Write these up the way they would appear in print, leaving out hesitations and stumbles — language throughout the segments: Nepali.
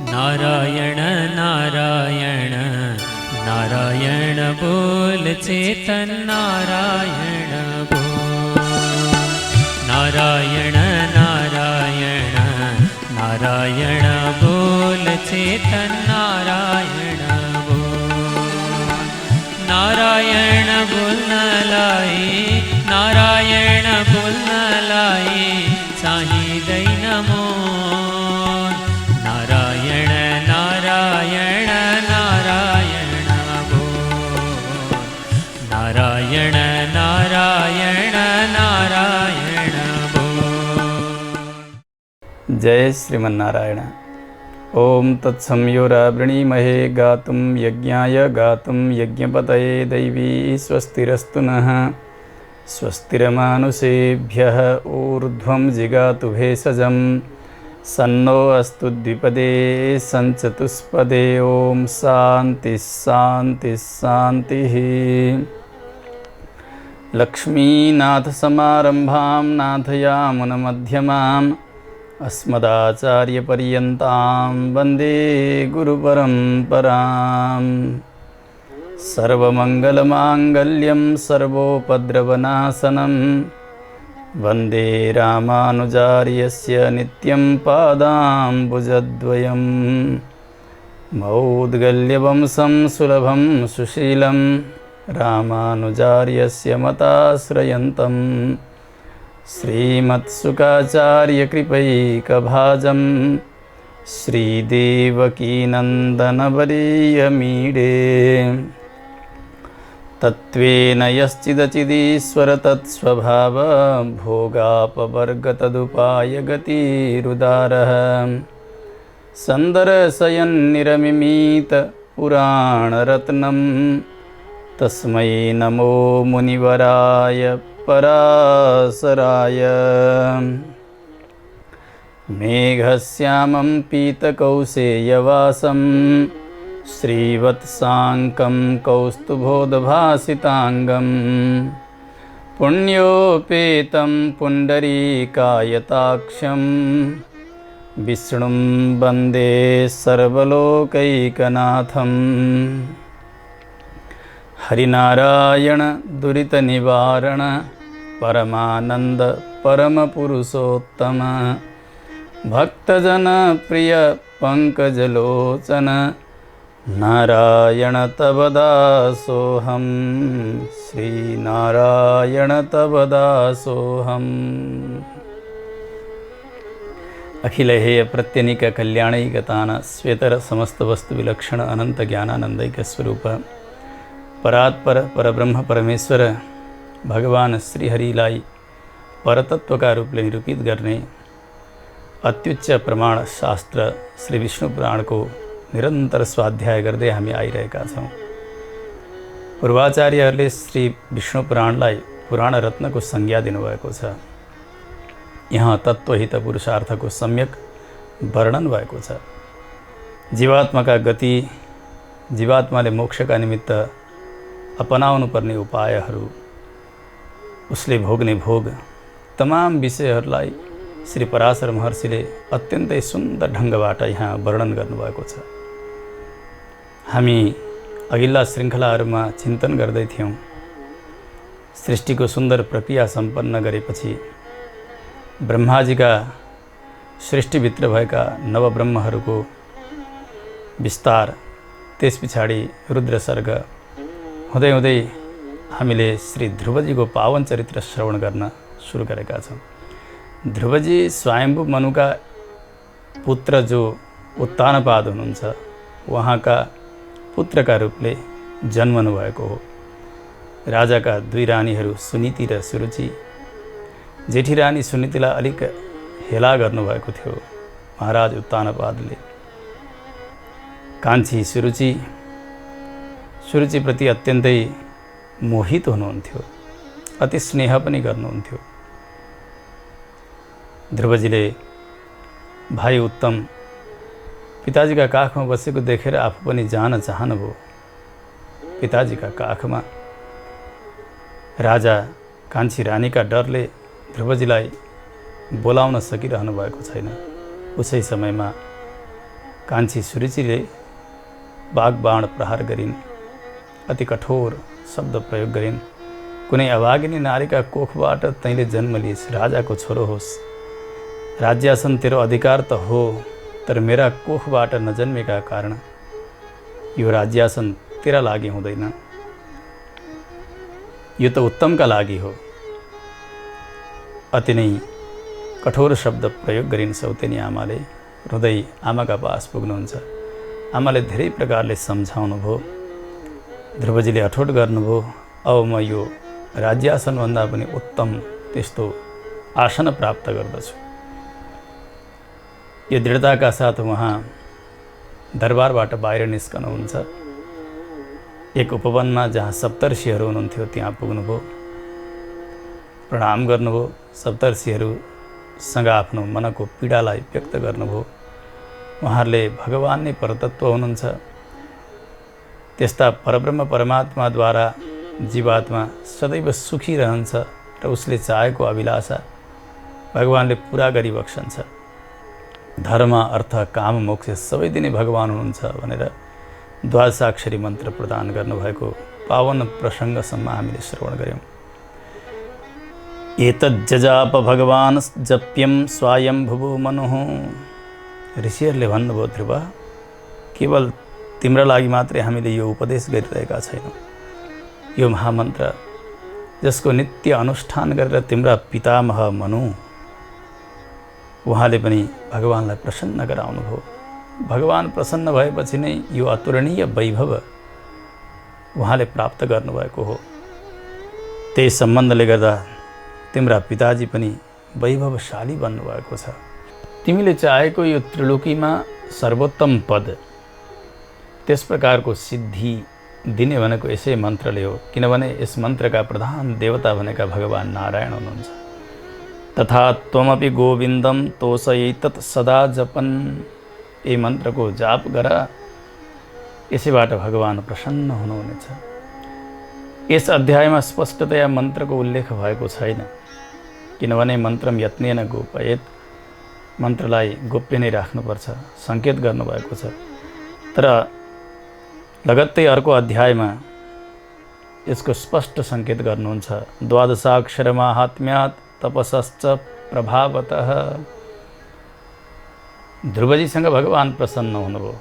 नारायण नारायण नारायण बोल चेतन नारायण बोल। नारायण नारायण नारायण बोल चेतन नारायण बोल। नारायण बोल न लाई नारायण बोल न लाई साही दई नमो। नारायण नारायण नारायण बोल। नारायण नारायण नारायण बोल। जय श्रीमन्नारायण। ओम तत्सं यो रावृणीमहे गातुं यज्ञाय गातुं यज्ञपतये दैवी स्वस्तिरस्तु नः। स्वस्तिरमानुषेभ्यः ऊर्ध्वं जिगातु भेषजं सन्नो अस्तु द्विपदे सञ्चतुष्पदे। ओम शान्ति शान्ति शान्तिः। लक्ष्मीनाथ समारंभां नाथयामुनमध्यमाम् अस्मदाचार्यपर्यन्तां वन्दे गुरुपरम्पराम्। सर्वमङ्गलमाङ्गल्यं सर्वोपद्रवनाशनं वन्दे रामानुजार्यस्य नित्यं पादाम्बुजद्वयम्। मौद्गल्यवंशं सुलभं सुशीलं रामानुजार्यस्य मताश्रयन्तम् श्रीमत्सुखाचार्यकृपैकभाजं श्रीदेवकीनन्दनवरीयमीडे। तत्त्वेन यश्चिदचिदीश्वर तत्स्वभाव भोगापवर्गतदुपायगतिरुदारः। सन्दर्शयन्निरमिमीत पुराणरत्नं तस्मै नमो मुनिवराय पराशराय। मेघश्यामं पीतकौशेयवासं श्रीवत्साङ्कं कौस्तुभोद्भासिताङ्गं पुण्योपेतं पुण्डरीकायताक्षं विष्णुं वन्दे सर्वलोकैकनाथम्। हरिनारायण दुरितनिवारण परमानंद परमपुरुषोत्तम भक्तजन प्रिय पंकजलोचन नारायण तव दासोऽहं। श्री नारायण तव दासोऽहं। अखिलहेय प्रत्यनिक कल्याणैकतान श्वेतर समस्त वस्तु विलक्षण अनंत ज्ञानानंदैक स्वरूप परात्पर परब्रह्म परमेश्वर भगवान श्रीहरिलाई परतत्व का रूपले निरूपित गर्ने अत्युच्च प्रमाण शास्त्र श्री विष्णु पुराण को निरन्तर स्वाध्याय गर्दै हामी आइरहेका छौँ। पूर्वाचार्यहरूले श्री विष्णु पुराणलाई पुराण रत्नको संज्ञा दिनुभएको छ। यहाँ तत्त्वहित पुरुषार्थको सम्यक वर्णन भएको छ। जीवात्माका गति, जीवात्माले मोक्षका निमित्त अपनाउनु पर्ने उपायहरू, उसले भोग्ने भोग, तमाम विषयहरूलाई श्री पराशर महर्षिले अत्यन्तै सुन्दर ढङ्गबाट यहाँ वर्णन गर्नुभएको छ। हामी अघिल्ला श्रृङ्खलाहरूमा चिन्तन गर्दै थियौँ। सृष्टिको सुन्दर प्रक्रिया सम्पन्न गरेपछि ब्रह्माजीका सृष्टिभित्र भएका नवब्रह्महरूको विस्तार, त्यस पछाडि रुद्र सर्ग हुँदै हुँदै हामीले श्री ध्रुवजीको पावन चरित्र श्रवण गर्न सुरु गरेका छौँ। ध्रुवजी स्वयम्भू मनुका पुत्र जो उत्तानपाद हुनुहुन्छ, उहाँका पुत्रका रूपले जन्मनु भएको हो। राजाका दुई रानीहरू सुनीति र सुरुचि। जेठी रानी सुनीतिलाई अलिक हेला गर्नुभएको थियो महाराज उत्तानपादले। कान्छी सुरुचिप्रति अत्यन्तै मोहित हुनुहुन्थ्यो, अति स्नेह पनि गर्नुहुन्थ्यो। ध्रुवजीले भाइ उत्तम पिताजीका काखमा बसेको देखेर आफू पनि जान चाहनुभयो। पिताजीका काखमा राजा कान्छी रानीका डरले ध्रुवजीलाई बोलाउन सकिरहनु भएको छैन। उसै समयमा कान्छी सुरुचिले बागबाण प्रहार गरिन्, अति कठोर शब्द प्रयोग गरिन्। कुनै अभागिनी नारीका कोखबाट तैँले जन्म लिइस्, राजाको छोरो होस्, राज्यासन तेरो अधिकार त हो, तर मेरा कोखबाट नजन्मेका कारण यो राज्यासन तेरा लागि हुँदैन, यो त उत्तमका लागि हो। अति नै कठोर शब्द प्रयोग गरिन् सौतेनी आमाले। रुँदै आमाका पास पुग्नुहुन्छ। आमाले धेरै प्रकारले सम्झाउनु भयो। ध्रुवजीले अठोट गर्नुभयो, अब म यो राज्यासनभन्दा पनि उत्तम त्यस्तो आसन प्राप्त गर्दछु। यो दृढताका साथ उहाँ दरबारबाट बाहिर निस्कनुहुन्छ। एक उपवनमा जहाँ सप्तर्षिहरू हुनुहुन्थ्यो त्यहाँ पुग्नुभयो, प्रणाम गर्नुभयो। सप्तर्षिहरूसँग आफ्नो मनको पीडालाई व्यक्त गर्नुभयो। उहाँहरूले भगवान नै परतत्व हुनुहुन्छ, त्यस्ता परब्रह्म परमात्माद्वारा जीवात्मा सदैव सुखी रहन्छ र उसले चाहेको अभिलाषा भगवानले पुरा गरिबक्सन्छ। धर्म, अर्थ, काम, मोक्ष सबै दिने भगवान हुनुहुन्छ भनेर द्वादशाक्षरी मन्त्र प्रदान गर्नुभएको पावन प्रसङ्गसम्म हामीले श्रवण गऱ्यौँ। एतज्जजाप भगवान् जप्यं स्वायम्भुवो मनुः। ऋषिहरूले भन्नुभयो, ध्रुव, केवल तिम्रो लागि मात्रै हामीले यो उपदेश गरिरहेका छैनौँ। यो महामन्त्र जसको नित्य अनुष्ठान गरेर तिम्रा पितामह मनु उहाँले पनि भगवानलाई प्रसन्न गराउनुभयो। भगवान प्रसन्न भएपछि नै यो अतुलनीय वैभव उहाँले प्राप्त गर्नुभएको हो। त्यही सम्बन्धले गर्दा तिम्रा पिताजी पनि वैभवशाली बन्नुभएको छ। तिमीले चाहेको यो त्रिलोकीमा सर्वोत्तम पद, त्यस प्रकारको सिद्धि दिने भनेको यसै मन्त्रले हो, किनभने यस मन्त्रका प्रधान देवता भनेका भगवान नारायण हुनुहुन्छ। तथा त्वमपि गोविन्दम तोषयैतत् सदा जपन्। यही मन्त्रको जाप गर, यसैबाट भगवान प्रसन्न हुनुहुनेछ। यस अध्यायमा स्पष्टतया मन्त्रको उल्लेख भएको छैन, किनभने मन्त्रम यत्नेन गोपयेत, मन्त्रलाई गोप्य नै राख्नुपर्छ, सङ्केत गर्नुभएको छ। तर लगत्तै अर्को अध्यायमा यसको स्पष्ट सङ्केत गर्नुहुन्छ। द्वादशाक्षर माहात्म्यात् तपसश्च प्रभावतः। ध्रुवजीसँग भगवान प्रसन्न हुनुभयो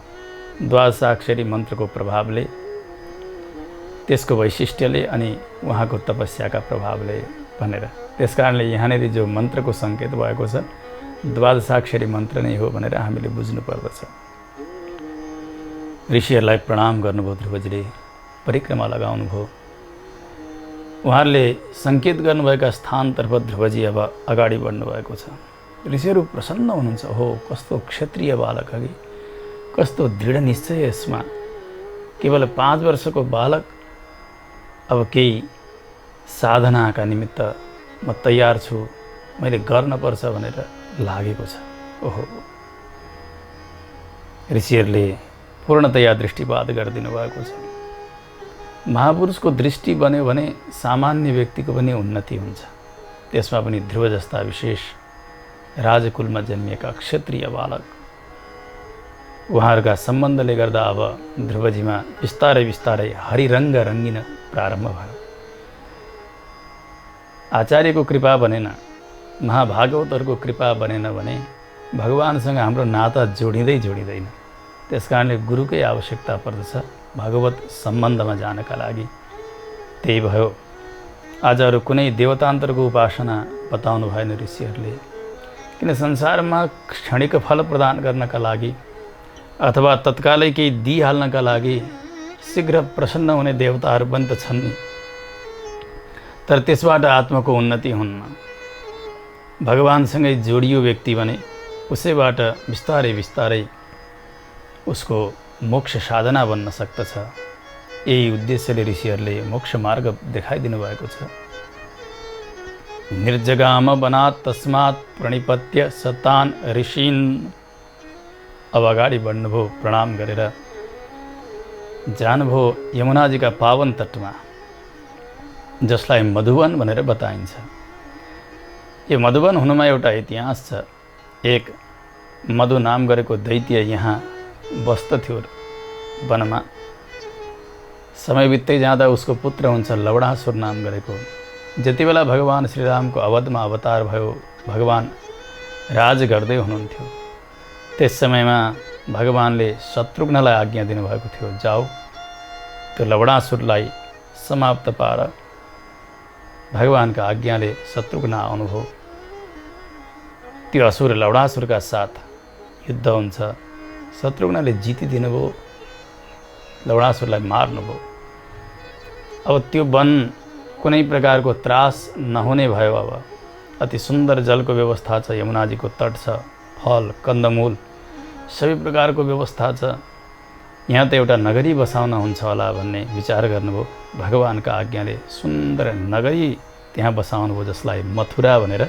द्वादशाक्षरी मन्त्रको प्रभावले, त्यसको वैशिष्ट्यले अनि उहाँको तपस्याका प्रभावले भनेर। त्यसकारणले यहाँनिर जो मन्त्रको सङ्केत भएको छ द्वादशाक्षरी मन्त्र नै हो भनेर हामीले बुझ्नुपर्दछ। ऋषिहरूलाई प्रणाम गर्नुभयो ध्रुवजीले, परिक्रमा लगाउनुभयो। उहाँहरूले सङ्केत गर्नुभएका स्थानतर्फ ध्रुवजी अब अगाडि बढ्नुभएको छ। ऋषिहरू प्रसन्न हुनुहुन्छ। हो, कस्तो क्षत्रिय बालक अघि, कस्तो दृढ निश्चय यसमा। केवल 5 वर्षको बालक अब केही साधनाका निमित्त म तयार छु, मैले गर्नुपर्छ भनेर लागेको छ। ओहो, ऋषिहरूले पूर्णतया दृष्टिपात गरिदिनु भएको छ। महापुरुषको दृष्टि बन्यो भने सामान्य व्यक्तिको पनि उन्नति हुन्छ। त्यसमा पनि ध्रुव जस्ता विशेष राजकुलमा जन्मिएका क्षत्रिय बालक, उहाँहरूका सम्बन्धले गर्दा अब ध्रुवजीमा बिस्तारै बिस्तारै हरिरङ्ग रङ्गिन प्रारम्भ भयो। आचार्यको कृपा बनेन, महाभागवतहरूको कृपा बनेन भने भगवानसँग हाम्रो नाता जोडिँदैन। त्यसकारणले गुरुकै आवश्यकता पर्दछ भगवत सम्बन्धमा जानका लागि। त्यही भयो आज अरू कुनै देवतान्तरको उपासना बताउनु भएन ऋषिहरूले, किन संसारमा क्षणिक फल प्रदान गर्नका लागि अथवा तत्कालै केही दिइहाल्नका लागि शीघ्र प्रसन्न हुने देवताहरू पनि त छन् नि, तर त्यसबाट आत्माको उन्नति हुन्न। भगवानसँगै जोडियो व्यक्ति भने उसैबाट बिस्तारै बिस्तारै उसको मोक्ष साधना बन्न सक्दछ। यही उद्देश्यले ऋषिहरूले मोक्ष मार्ग देखाइदिनु भएको छ। निर्जगाम वनात् तस्मात् प्रणिपत्य सतान् ऋषीन्। अब अगाडि बढ्नुभयो, प्रणाम गरेर जानुभयो यमुनाजीका पावन तटमा, जसलाई मधुवन भनेर बताइन्छ। यो मधुवन हुनुमा एउटा इतिहास छ। एक मधु नाम गरेको दैत्य यहाँ बस्दथ्यो वनमा। समय बित्दै जाँदा उसको पुत्र हुन्छ लवणासुर नाम गरेको। जति बेला भगवान श्रीरामको अवधमा अवतार भयो, भगवान राज गर्दै हुनुहुन्थ्यो। त्यस समयमा भगवानले शत्रुघ्नलाई आज्ञा दिनुभएको थियो, जाऊ त्यो लवणासुरलाई समाप्त पार। भगवानका आज्ञाले शत्रुघ्न आउनुभयो। त्यो असुर लवणासुरका साथ युद्ध हुन्छ। शत्रुघ्नले जितिदिनुभयो, लवणासुरलाई मार्नुभयो। अब त्यो वन कुनै प्रकारको त्रास नहुने भयो। अब अति सुन्दर जलको व्यवस्था छ, यमुनाजीको तट छ, फल कन्दमूल सबै प्रकारको व्यवस्था छ। यहाँ त एउटा नगरी बसाउन हुन्छ होला भन्ने विचार गर्नुभयो। भगवानका आज्ञाले सुन्दर नगरी त्यहाँ बसाउनुभयो, जसलाई मथुरा भनेर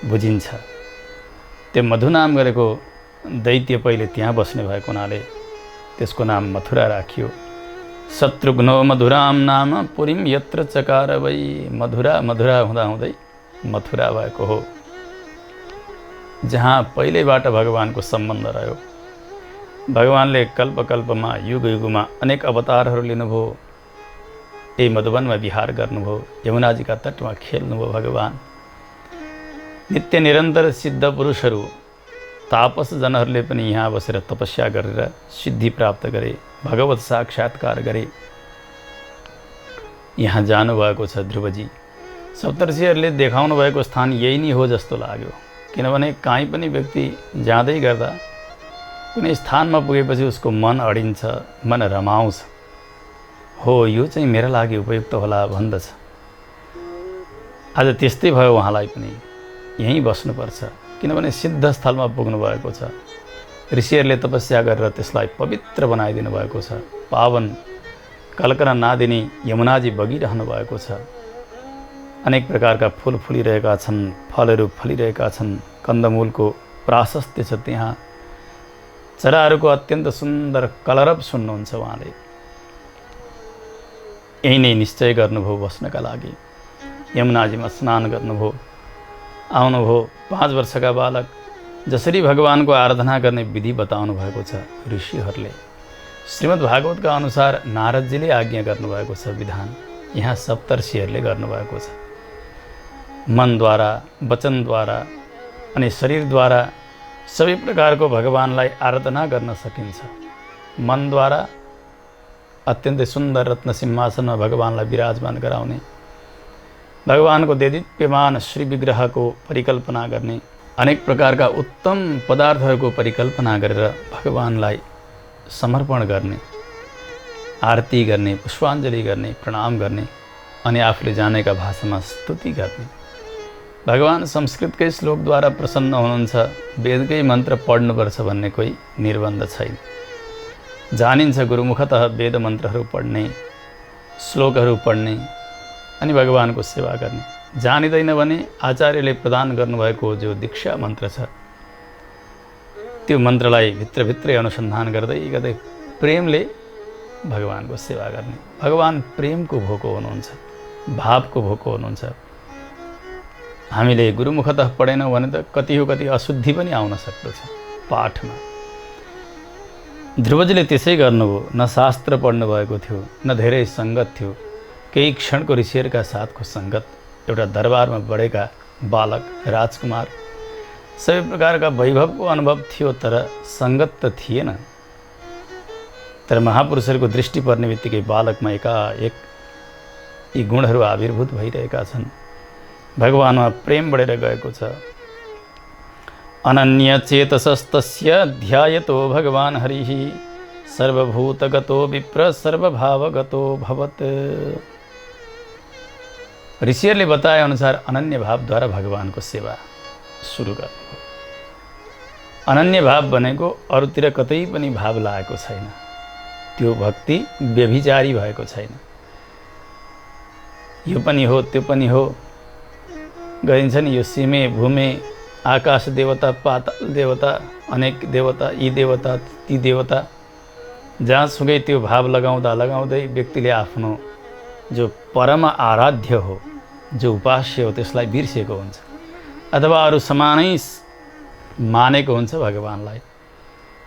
बुझिन्छ। त्यो मधु नाम गरेको दैत्य पहिले त्यहाँ बस्ने भएको हुनाले त्यसको नाम मथुरा राखियो। शत्रुघ्नो मधुराम नाम पुरीम यत्र चकार वै। मधुरा मधुरा हुँदाहुँदै मथुरा भएको हो, जहाँ पहिल्यैबाट भगवानको सम्बन्ध रह्यो। भगवानले कल्पकल्पमा युग युगमा अनेक अवतारहरू लिनुभयो। यही मधुवनमा विहार गर्नुभयो, यमुनाजीका तटमा खेल्नुभयो। भगवान नित्य निरन्तर सिद्ध पुरुषहरू तापस जनहरूले पनि यहाँ बसेर तपस्या गरेर सिद्धि प्राप्त गरे, भगवत साक्षात्कार गरे। यहाँ जानुभएको छ ध्रुवजी। सप्तर्षिहरूले देखाउनु भएको स्थान यही नै हो जस्तो लाग्यो। किनभने काहीँ पनि व्यक्ति जाँदै गर्दा कुनै स्थानमा पुगेपछि उसको मन अडिन्छ, मन रमाउँछ। हो यो चाहिँ मेरा लागि उपयुक्त होला भन्दछ। आज त्यस्तै भयो, उहाँलाई पनि यहीँ बस्नुपर्छ। किनभने सिद्ध स्थलमा पुग्नु भएको छ। ऋषिहरूले तपस्या गरेर त्यसलाई पवित्र बनाइदिनु भएको छ। पावन कल्कना नादिनी यमुनाजी बगिरहनु भएको छ। अनेक प्रकारका फुल फुलिरहेका छन्, फलहरू फलिरहेका छन्, कन्दमूलको प्राशस्त्य छ त्यहाँ। चराहरूको अत्यन्त सुन्दर कलरव सुन्नुहुन्छ उहाँले। यही नै निश्चय गर्नुभयो बस्नका लागि। यमुनाजीमा स्नान गर्नुभयो, आउनुभयो। 5 वर्षका बालक जसरी भगवानको आराधना गर्ने विधि बताउनु भएको छ ऋषिहरूले। श्रीमद् भागवतका अनुसार नारदजीले आज्ञा गर्नुभएको छ विधान, यहाँ सप्तर्षिहरूले गर्नुभएको छ। मनद्वारा, वचनद्वारा अनि शरीरद्वारा सबै प्रकारको भगवानलाई आराधना गर्न सकिन्छ। मनद्वारा अत्यन्तै सुन्दर रत्न सिंहासनमा भगवानलाई विराजमान गराउने, भगवानको देदीप्यमान श्री विग्रहको परिकल्पना गर्ने, अनेक प्रकारका उत्तम पदार्थहरूको परिकल्पना गरेर भगवानलाई समर्पण गर्ने, आरती गर्ने, पुष्पाञ्जली गर्ने, प्रणाम गर्ने अनि आफूले जानेका भाषामा स्तुति गर्ने। भगवान संस्कृतकै श्लोकद्वारा प्रसन्न हुनुहुन्छ, वेदकै मन्त्र पढ्नुपर्छ भन्ने कोही निर्बन्ध छैन। जानिन्छ गुरुमुखतः वेद मन्त्रहरू पढ्ने, श्लोकहरू पढ्ने अनि भगवानको सेवा गर्ने। जानिँदैन भने आचार्यले प्रदान गर्नुभएको जो दीक्षा मन्त्र छ त्यो मन्त्रलाई भित्रभित्रै अनुसन्धान गर्दै गर्दै प्रेमले भगवानको सेवा गर्ने। भगवान प्रेमको भोको हुनुहुन्छ, भावको भोको हुनुहुन्छ। हामीले गुरुमुखतः पढेनौँ भने त कति हो कति अशुद्धि पनि आउन सक्दछ पाठमा। ध्रुवजीले त्यसै गर्नुभयो। न शास्त्र पढ्नु भएको थियो, न धेरै सङ्गत थियो। केही क्षणको ऋषिहरूका साथको सङ्गत, एउटा दरबारमा बढेका बालक राजकुमार, सबै प्रकारका वैभवको अनुभव थियो, तर सङ्गत त थिएन। तर महापुरुषहरूको दृष्टि पर्ने बित्तिकै बालकमा एकाएक यी गुणहरू आविर्भूत भइरहेका छन्। भगवानमा प्रेम बढेर गएको छ। अनन्य चेतसस्तस्य ध्यायतो भगवान हरिः सर्वभूतगतो विप्र सर्वभावगतो भवत्। ऋषिहरूले बताए अनुसार अनन्य भावद्वारा भगवानको सेवा सुरु गर्नुभयो। अनन्य भाव भनेको अरूतिर कतै पनि भाव लागेको छैन। त्यो भक्ति व्यभिचारी भएको छैन। यो पनि हो त्यो पनि हो गरिन्छ नि। यो सिमे भूमे आकाश देवता, पाताल देवता, अनेक देवता, यी देवता ती देवता, जहाँसुकै त्यो भाव लगाउँदा लगाउँदै व्यक्तिले आफ्नो जो परम आराध्य हो, जो उपास्य हो त्यसलाई बिर्सेको हुन्छ, अथवा अरू समानै मानेको हुन्छ भगवानलाई।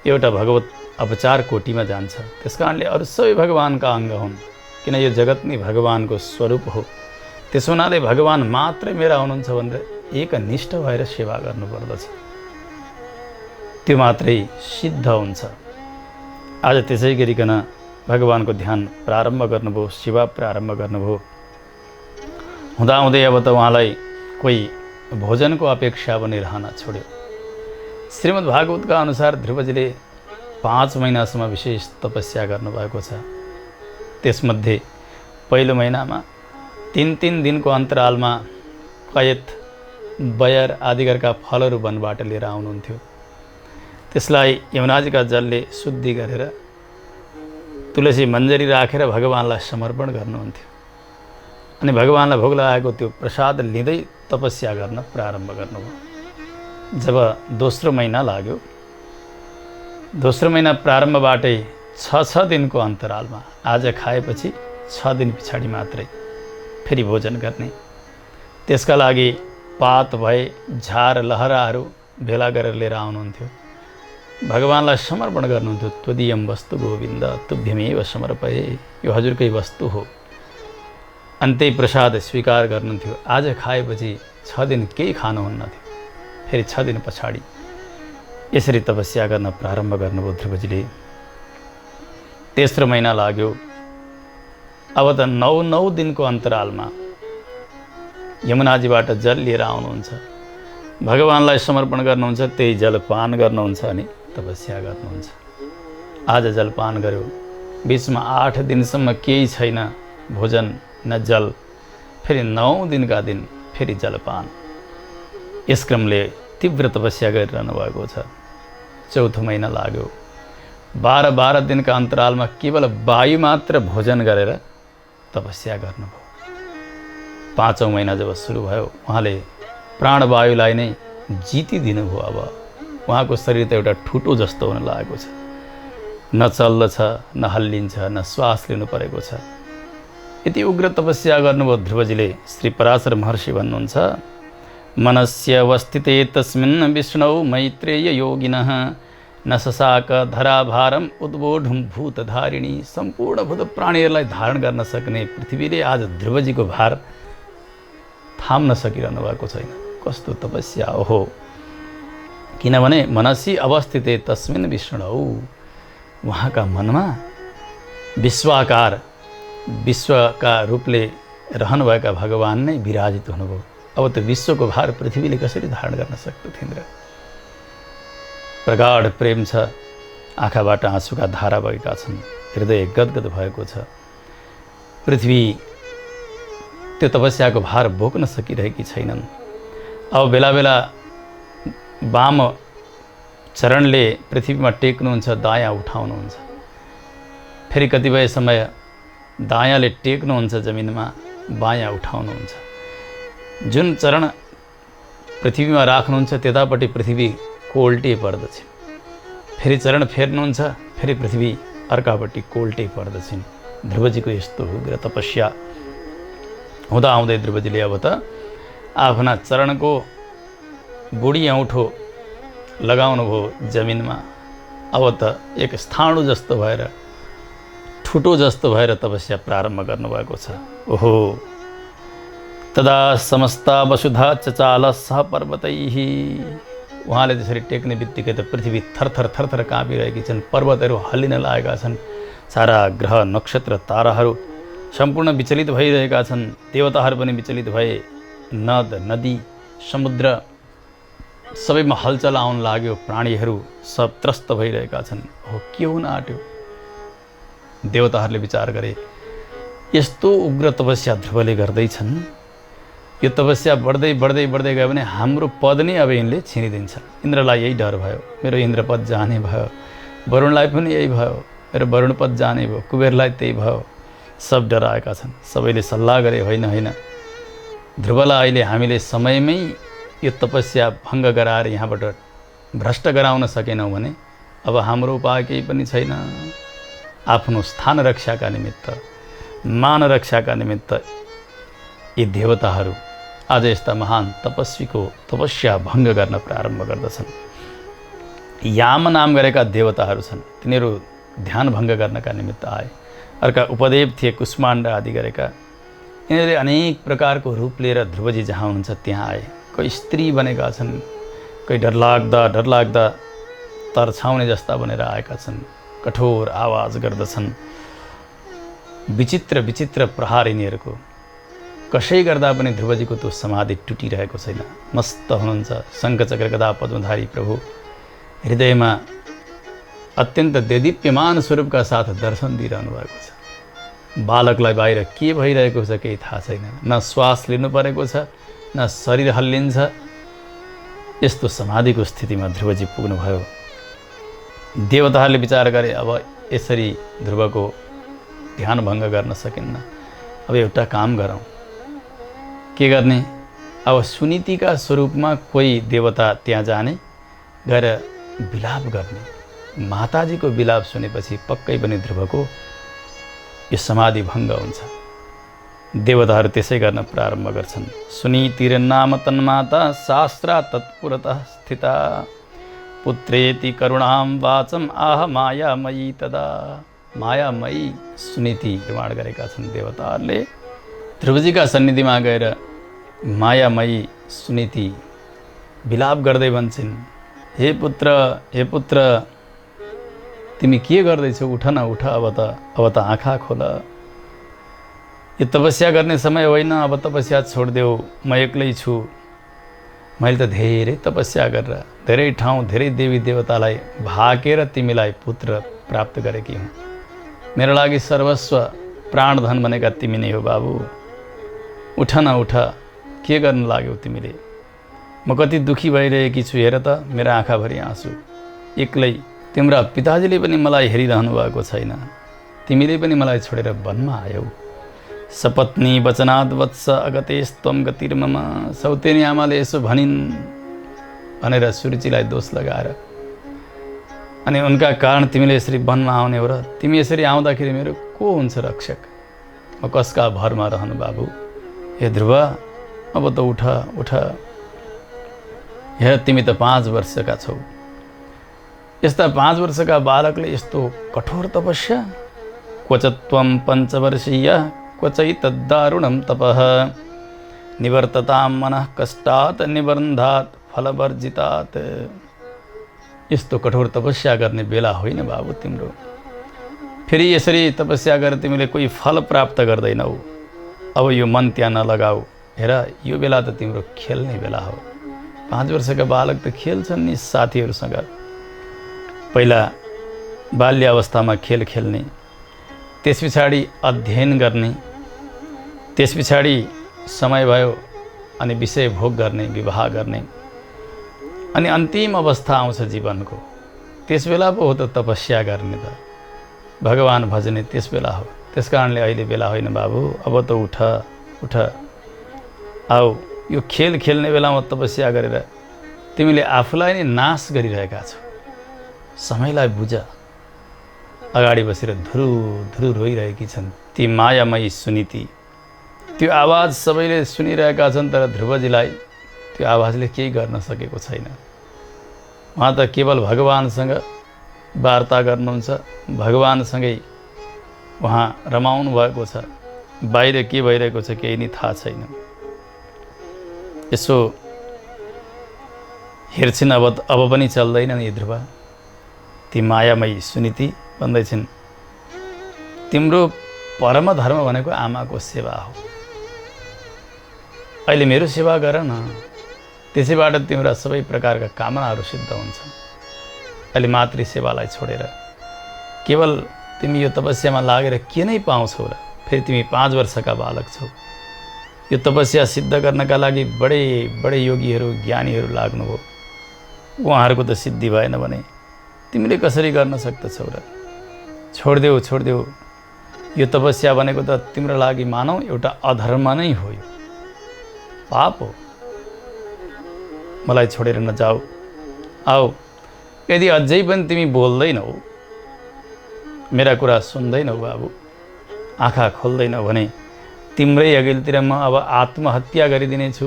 एउटा भगवत अपचार कोटीमा जान्छ। त्यस कारणले अरू सबै भगवानका अङ्ग हुन्, किन यो जगत नै भगवानको स्वरूप हो। त्यसो हुनाले भगवान मात्रै मेरा हुनुहुन्छ भनेर एकनिष्ठ भएर सेवा गर्नुपर्दछ, त्यो मात्रै सिद्ध हुन्छ। आज त्यसै गरिकन भगवानको ध्यान प्रारम्भ गर्नुभयो, सेवा प्रारम्भ गर्नुभयो। हुँदाहुँदै अब त उहाँलाई कोही भोजनको अपेक्षा पनि रहन छोड्यो। श्रीमद् भागवतका अनुसार ध्रुवजीले 5 महिनासम्म विशेष तपस्या गर्नुभएको छ। त्यसमध्ये पहिलो महिनामा 3-3 दिनको अन्तरालमा कैयत, बयर आदिका फलहरू वनबाट लिएर आउनुहुन्थ्यो। त्यसलाई यमुनाजीका जलले शुद्धि गरेर तुलसी मञ्जरी राखेर भगवानलाई समर्पण गर्नुहुन्थ्यो। अनि भगवानलाई भोग लगाएको त्यो प्रसाद लिँदै तपस्या गर्न प्रारम्भ गर्नुभयो। जब दोस्रो महिना लाग्यो, दोस्रो महिना प्रारम्भबाटै 6 दिनको अन्तरालमा, आज खाएपछि 6 दिन पछाडि मात्रै फेरि भोजन गर्ने। त्यसका लागि पात भए झार लहराहरू भेला गरेर लिएर आउनुहुन्थ्यो, भगवानलाई समर्पण गर्नुहुन्थ्यो। त्वदीयम वस्तु गोविन्द तुभ्यमेव समर्पये, यो हजुरकै वस्तु हो। अनि त्यही प्रसाद स्वीकार गर्नुहुन्थ्यो। आज खाएपछि 6 दिन केही खानुहुन्न थियो। फेरि 6 दिन पछाडि यसरी तपस्या गर्न प्रारम्भ गर्नुभयो ध्रुवजीले। तेस्रो महिना लाग्यो। अब त 9 दिनको अन्तरालमा यमुनाजीबाट जल लिएर आउनुहुन्छ, भगवानलाई समर्पण गर्नुहुन्छ, त्यही जलपान गर्नुहुन्छ अनि तपस्या गर्नुहुन्छ। आज जलपान गर्यो, बिचमा 8 दिनसम्म केही छैन, भोजन न जल। फेरि 9 दिनका दिन फेरि जलपान। यस क्रमले तीव्र तपस्या गरिरहनु भएको छ। चौथो महिना लाग्यो। 12 दिनका अन्तरालमा केवल वायु मात्र भोजन गरेर तपस्या गर्नुभयो। 5औं महिना जब सुरु भयो, उहाँले प्राणवायुलाई नै जितिदिनुभयो। अब उहाँको शरीर त एउटा ठुटो जस्तो हुन लागेको छ, न चल्दछ, न हल्लिन्छ, न श्वास लिनु परेको छ। यति उग्र तपस्या गर्नुभयो ध्रुवजीले। श्री पराशर महर्षि भन्नुहुन्छ, मनस्य अवस्थिते तस्मिन् विष्णौ मैत्रेय योगिनः न ससाक धराभारम उद्बोढुम भूतधारिणी। सम्पूर्ण भूत प्राणीहरूलाई धारण गर्न सक्ने पृथ्वीले आज ध्रुवजीको भार थाम्न सकिरहनु भएको छैन। कस्तो तपस्या हो! किनभने मनसी अवस्थिते तस्मिन् विष्णौ, उहाँका मनमा विश्वाकार, विश्वका रूपले रहनुभएका भगवान नै विराजित हुनुभयो। अब त विश्वको भार पृथ्वीले कसरी धारण गर्न सक्दथेन र? प्रगाढ प्रेम छ, आँखाबाट आँसुका धारा बगेका छन्, हृदय गदगद भएको छ। पृथ्वी त्यो तपस्याको भार बोक्न सकिरहेकी छैनन्। अब बेला बेला वाम चरणले पृथ्वीमा टेक्नुहुन्छ, दायाँ उठाउनुहुन्छ। फेरि कतिपय समय दायाँले टेक्नुहुन्छ जमिनमा, बायाँ उठाउनुहुन्छ। जुन चरण पृथ्वीमा राख्नुहुन्छ त्यतापट्टि पृथ्वी कोल्टे पर्दछ। फेरि चरण फेर्नुहुन्छ, फेरि पृथ्वी अर्कापट्टि कोल्टे पर्दछन्। ध्रुवजीको यस्तो उग्र तपस्या हुँदाहुँदै ध्रुवजीले अब त आफ्ना चरणको बुढी औँठो लगाउनु भयो जमिनमा। अब त एक स्थाणु जस्तो भएर, ठुटो जस्तो भएर तपस्या प्रारम्भ गर्नुभएको छ। ओहो! तदा समस्ता वसुधा चचाल सह पर्वतैः। उहाँले त्यसरी टेक्ने बित्तिकै त पृथ्वी थरथर थरथर काँपिरहेकी छन्, पर्वतहरू हल्लिन लागेका छन्, सारा ग्रह नक्षत्र ताराहरू सम्पूर्ण विचलित भइरहेका छन्। देवताहरू पनि विचलित भए। नद नदी समुद्र सबैमा हलचल आउन लाग्यो। प्राणीहरू सब त्रस्त भइरहेका छन्। हो, के हुन आँट्यो? देवताहरूले विचार गरे, यस्तो उग्र तपस्या ध्रुवले गर्दैछन्, यो तपस्या बढ्दै बढ्दै बढ्दै गयो भने हाम्रो पद नै अब यिनले छिनिदिन्छ। इन्द्रलाई यही डर भयो, मेरो इन्द्रपद जाने भयो। वरुणलाई पनि यही भयो, मेरो वरुण पद जाने भयो। कुबेरलाई त्यही भयो। सब डराएका छन्। सबैले सल्लाह गरे, होइन होइन, ध्रुवलाई अहिले हामीले समयमै यो तपस्या भङ्ग गराएर यहाँबाट भ्रष्ट गराउन सकेनौँ भने अब हाम्रो उपाय केही पनि छैन। आफ्नो स्थान रक्षाका निमित्त, मान रक्षाका निमित्त यी देवताहरू आज यस्ता महान तपस्वीको तपस्या भङ्ग गर्न प्रारम्भ गर्दछन्। याम नाम गरेका देवताहरू छन्, तिनीहरू ध्यान भङ्ग गर्नका निमित्त आए। अर्का उपदेव थिए, कुष्माण्ड आदि गरेका। यिनीहरूले अनेक प्रकारको रूप लिएर ध्रुवजी जहाँ हुनुहुन्छ त्यहाँ आए। कोही स्त्री बनेका छन्, कोही डरलाग्दा तर्छाउने जस्ता बनेर आएका छन्, कठोर आवाज गर्दछन्। विचित्र विचित्र प्रहार यिनीहरूको। कसै गर्दा पनि ध्रुवजीको त्यो समाधि टुटिरहेको छैन। मस्त हुनुहुन्छ, शङ्खचक्र गदा पद्मधारी प्रभु हृदयमा अत्यन्त देदीप्यमान स्वरूपका साथ दर्शन दिइरहनु भएको छ। बालकलाई बाहिर के भइरहेको छ केही थाहा छैन, न श्वास लिनु परेको छ, न शरीर हल्लिन्छ। यस्तो समाधिको स्थितिमा ध्रुवजी पुग्नुभयो। देवताहरूले विचार गरे, अब यसरी ध्रुवको ध्यान भङ्ग गर्न सकिन्न, अब एउटा काम गरौँ। के गर्ने? अब सुनीतिका स्वरूपमा कोही देवता त्यहाँ जाने, गएर विलाप गर्ने। माताजीको विलाप सुनेपछि पक्कै पनि ध्रुवको यो समाधि भङ्ग हुन्छ। देवताहरू त्यसै गर्न प्रारम्भ गर्छन्। सुनीतिर्नाम तन्माता शास्त्रा तत्पुरतः स्थिता पुत्रेति करुणां वाचम आह मायामयी तदा। मायामयी सुनीति निर्माण गरेका छन् देवताहरूले। ध्रुवजीका सन्निधिमा गएर मायामयी सुनीति विलाप गर्दै भन्छन्, हे पुत्र तिमी के गर्दैछौ? उठ न उठ, अब त आँखा खोल। यो तपस्या गर्ने समय होइन, अब तपस्या छोडिदेऊ। म एक्लै छु। मैले त धेरै तपस्या गरेर धेरै ठाउँ धेरै देवी देवतालाई भाकेर तिमीलाई पुत्र प्राप्त गरेकी हुँ। मेरो लागि सर्वस्व प्राणधन भनेका तिमी नै हो बाबु। उठ न उठ, के गर्न लाग्यौ तिमीले? म कति दुखी भइरहेकी छु, हेर त मेरो आँखाभरि आँसु। एक्लै तिम्रा पिताजीले पनि मलाई हेरिरहनु भएको छैन, तिमीले पनि मलाई छोडेर वनमा आयौ। सपत्नी वचनात् वत्स अगतेस्त्वं गतिर्मम। सौतेनी आमाले यसो भनिन् भनेर सुरुचिलाई दोष लगाएर, अनि उनका कारण तिमीले यसरी वनमा आउने हो र? तिमी यसरी आउँदाखेरि मेरो को हुन्छ रक्षक? म कसका भरमा रहनु बाबु? हे ध्रुव, अब त उठ उठ। हेर तिमी त 5 वर्षका छौ। यस्ता 5 वर्षका बालकले यस्तो कठोर तपस्या? क्वच त्वं 5 वर्षीय क्वचैतद्दारुणं तपः निवर्ततां मनः कष्टात् निबन्धात् फलवर्जितात्। यस्तो कठोर तपस्या गर्ने बेला होइन बाबु तिम्रो। फेरि यसरी तपस्या गरेर तिमीले कोही फल प्राप्त गर्दैनौ। अब यो मन त्यहाँ नलगाऊ। हेर यो बेला त तिम्रो खेल्ने बेला हो। 5 वर्षका बालक त खेल्छन् नि साथीहरूसँग। पहिला बाल्य अवस्थामा खेल खेल्ने, त्यस पछाडि अध्ययन गर्ने, त्यस पछाडि समय भयो अनि विषय भोग गर्ने, विवाह गर्ने, अनि अन्तिम अवस्था आउँछ जीवनको। त्यस बेला पो हो त तपस्या गर्ने, त भगवान भजने त्यस बेला हो। त्यस कारणले अहिले बेला होइन बाबु, अब त उठ उठ। आऊ, यो खेल खेल्ने बेलामा तपस्या गरेर तिमीले आफूलाई नै नाश गरिरहेका छौ। समयलाई बुझ। अगाडि बसेर धुरु धुरु रोइरहेकी छन् ती मायामयी सुनीति। त्यो आवाज सबैले सुनिरहेका छन्, तर ध्रुवजीलाई त्यो आवाजले केही गर्न सकेको छैन। उहाँ त केवल भगवानसँग वार्ता गर्नुहुन्छ, भगवानसँगै उहाँ रमाउनु भएको छ। बाहिर के भइरहेको छ केही नै थाहा छैन। यसो हेर्छिन्, अब पनि चल्दैन नि ध्रुव। ती मायामयी सुनीति भन्दैछिन्, तिम्रो परम धर्म भनेको आमाको सेवा हो। अहिले मेरो सेवा गर न, त्यसैबाट तिम्रा सबै प्रकारका कामनाहरू सिद्ध हुन्छन्। अहिले मातृ सेवालाई छोडेर केवल तिमी यो तपस्यामा लागेर के नै पाउँछौ र? फेरि तिमी 5 वर्षका बालक छौ। यो तपस्या सिद्ध गर्नका लागि बडे बडे योगीहरू ज्ञानीहरू लाग्नुभयो। उहाँहरूको त सिद्धि भएन भने तिमीले कसरी गर्न सक्दछौ र? छोडिदेऊ। यो तपस्या भनेको त तिम्रो लागि मानौ एउटा अधर्म नै हो, यो पाप हो। मलाई छोडेर नजाऊ। आऊ, यदि अझै पनि तिमी बोल्दैनौ, मेरा कुरा सुन्दैनौ बाबु, आँखा खोल्दैनौ भने तिम्रै अघिल्तिर म अब आत्महत्या गरिदिनेछु।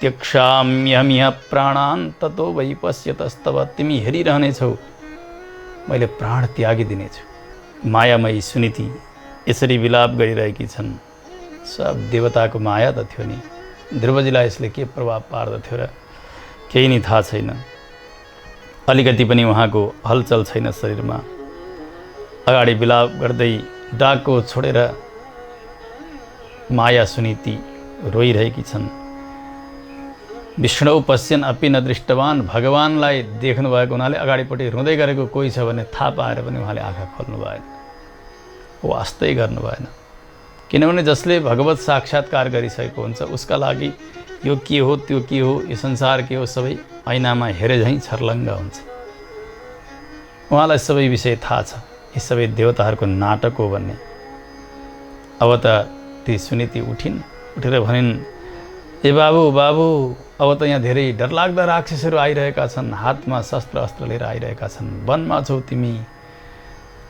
त्यक्षाम्यहमिह प्राणान् ततो वै पश्यतस्तव। तिमी हेरिरहनेछौ, मैले प्राण त्यागिदिनेछु। मायामयी सुनीति यसरी विलाप गरिरहेकी छन्। सब देवताको माया त थियो नि, ध्रुवजीलाई यसले के प्रभाव पार्दथ्यो र केही नि थाहा छैन। अलिकति पनि उहाँको हलचल छैन शरीरमा। अगाडि विलाप गर्दै डाको छोडेर माया सुनीति रोइरहेकी छन्। विष्णु पश्यन् अपि न दृष्टवान, भगवानलाई देख्नु भएको हुनाले अगाडिपट्टि रुँदै गरेको कोही छ भने थाहा पाएर पनि उहाँले आँखा खोल्नु भएन, वास्तै गर्नु भएन। किनभने जसले भगवत साक्षात्कार गरिसकेको हुन्छ उसका लागि यो के हो त्यो के हो यो संसार के हो सबै ऐनामा हेरे झैँ छर्लङ्ग हुन्छ। उहाँलाई सबै विषय थाहा छ, यी सबै देवताहरूको नाटक हो भन्ने। अब त ती सुनीति उठेर भनिन्, ए बाबु बाबु, अब त यहाँ धेरै डरलाग्दा राक्षसहरू आइरहेका छन्, हातमा शस्त्र अस्त्र लिएर आइरहेका छन्। वनमा छौ तिमी,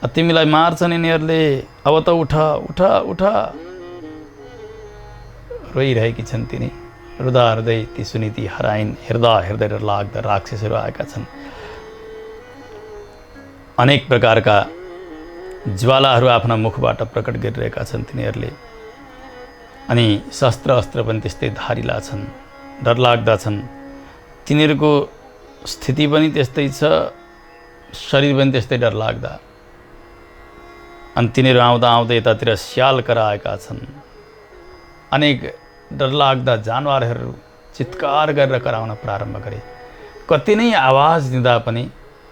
तिमीलाई मार्छन् यिनीहरूले, अब त उठ उठ उठ। रोइरहेकी छन् तिनी। रुँदा रुँदै ती सुनीति हराइन्। हेर्दा हेर्दै डरलाग्दा राक्षसहरू आएका छन्। अनेक प्रकारका ज्वालाहरू आफ्ना मुखबाट प्रकट गरिरहेका छन् तिनीहरूले। अनि शस्त्र अस्त्र पनि त्यस्तै धारिला छन्, डरलाग्दा छन्। तिनीहरूको स्थिति पनि त्यस्तै छ, शरीर पनि त्यस्तै डरलाग्दा। अनि तिनीहरू आउँदा आउँदै यतातिर स्याल कराएका छन्। अनेक डरलाग्दा जानवरहरू चित्कार गरेर कराउन प्रारम्भ गरे। कति नै आवाज दिँदा पनि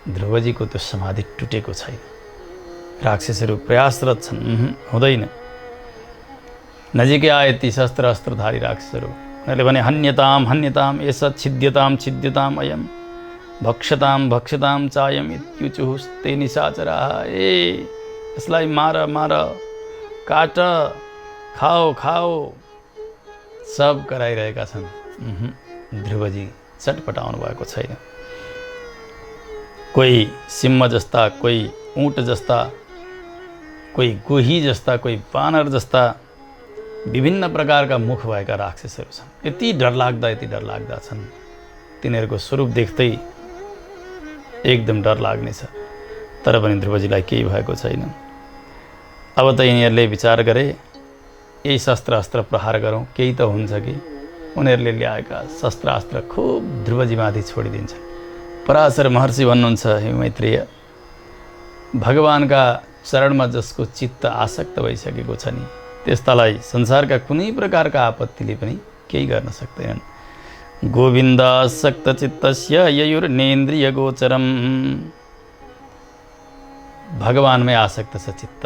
ध्रुवजीको त्यो समाधि टुटेको छैन। राक्षसहरू प्रयासरत छन्, हुँदैन। नजिकै आए ती शस्त्र अस्त्रधारी राक्षसहरू। उनीहरूले भने हन्यताम हन्यताम एष छिद्यताम छिद्यताम अयम भक्षताम भक्षताम चायम इत्युचुस्ते निशाचराः। ए यसलाई मार मार, काट, खाओ खाओ, सब कराइरहेका छन्। ध्रुवजी चटपटाउनु भएको छैन। कोही सिंह जस्ता, कोही ऊँट जस्ता, कोही गोही जस्ता, कोही बानर जस्ता विभिन्न प्रकारका मुख भएका राक्षसहरू छन्। यति डरलाग्दा छन्। तिनीहरूको स्वरूप देख्दै एकदम डर लाग्ने छ। तर पनि ध्रुवजीलाई केही भएको छैन। अब त यिनीहरूले विचार गरे, यही शस्त्र अस्त्र प्रहार गरौँ, केही त हुन्छ कि। उनीहरूले ल्याएका शस्त्र अस्त्र खुब ध्रुवजीमाथि छोडिदिन्छ। पराशर महर्षि भन्नुहुन्छ, हे मैत्रेय, भगवानका शरणमा जसको चित्त आसक्त भइसकेको छ नि, त्यस्तालाई संसारका कुनै प्रकारका आपत्तिले पनि केही गर्न सक्दैनन्। गोविन्दासक्त चित्तस्य ययुर्नेन्द्रिय गोचरम। भगवानमै आसक्त छ चित्त।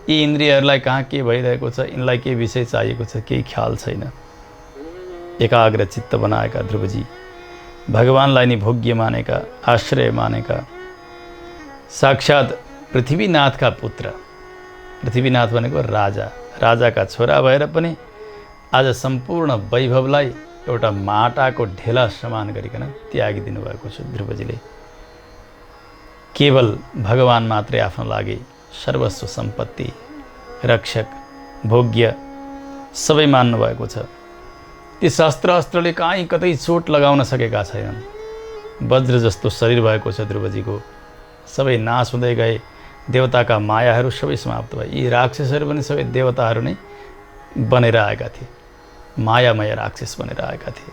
यी इन्द्रियहरूलाई कहाँ के भइरहेको छ, यिनलाई के विषय चाहिएको छ, केही ख्याल छैन। एकाग्र चित्त बनाएका ध्रुवजी, भगवानलाई नि भोग्य मानेका, आश्रय मानेका, साक्षात् पृथ्वीनाथका पुत्र। पृथ्वीनाथ भनेको राजा, राजाका छोरा भएर पनि आज सम्पूर्ण वैभवलाई एउटा माटाको ढेला समान गरिकन त्यागिदिनु भएको छ ध्रुवजीले। केवल भगवान मात्रै आफ्नो लागि सर्वस्व सम्पत्ति, रक्षक, भोग्य सबै मान्नु भएको छ। ती शस्त्र अस्त्रले कहीँ कतै चोट लगाउन सकेका छैनन्। वज्र जस्तो शरीर भएको छ ध्रुवजीको। सबै नाश हुँदै गए। देवताका मायाहरू सबै समाप्त भए। यी राक्षसहरू पनि सबै देवताहरू नै बनेर आएका थिए, मायामय राक्षस बनेर आएका थिए।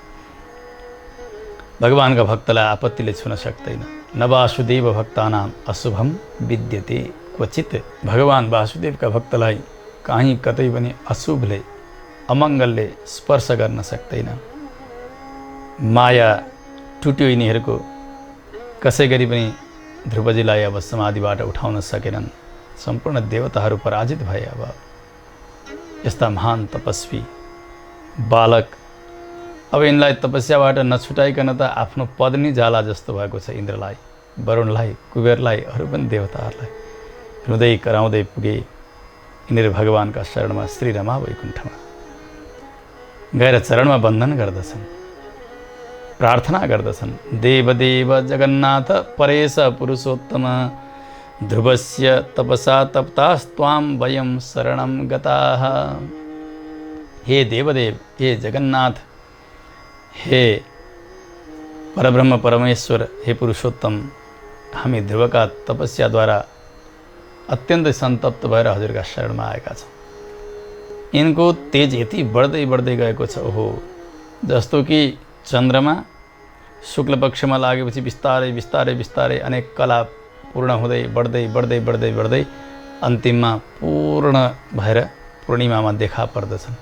भगवानका भक्तलाई आपत्तिले छुन सक्दैन। न वासुदेव भक्तानाम अशुभम विद्यते क्वचित। भगवान वासुदेवका भक्तलाई कहीँ कतै पनि अशुभले, अमङ्गलले स्पर्श गर्न सक्दैन। माया टुट्यो यिनीहरूको। कसै गरी पनि ध्रुवजीलाई अब समाधिबाट उठाउन सकेनन्। सम्पूर्ण देवताहरू पराजित भए। अब यस्ता महान तपस्वी बालक, अब यिनलाई तपस्याबाट नछुटाइकन त आफ्नो पद नै जाला जस्तो भएको छ। इन्द्रलाई, वरुणलाई, कुबेरलाई, अरू पनि देवताहरूलाई रुँदै कराउँदै पुगे यिनीहरू भगवानका शरणमा, श्री रमा वैकुण्ठमा गएर चरणमा वन्दन गर्दछन्, प्रार्थना गर्दछन्। देवदेव जगन्नाथ परेश पुरुषोत्तम ध्रुवस्य तपसा तप्तास्त्वां वयं शरणं गताः। हे देवदेव, हे जगन्नाथ, हे परब्रह्म परमेश्वर, हे पुरुषोत्तम, हामी ध्रुवका तपस्याद्वारा अत्यन्तै सन्तप्त भएर हजुरका शरणमा आएका छौँ। यिनको तेज यति बढ्दै बढ्दै गएको छ, ओहो, जस्तो कि चन्द्रमा शुक्ल पक्षमा लागेपछि बिस्तारै बिस्तारै बिस्तारै अनेक कला पूर्ण हुँदै बढ्दै बढ्दै बढ्दै बढ्दै अन्तिममा पूर्ण भएर पूर्णिमामा देखा पर्दछन्।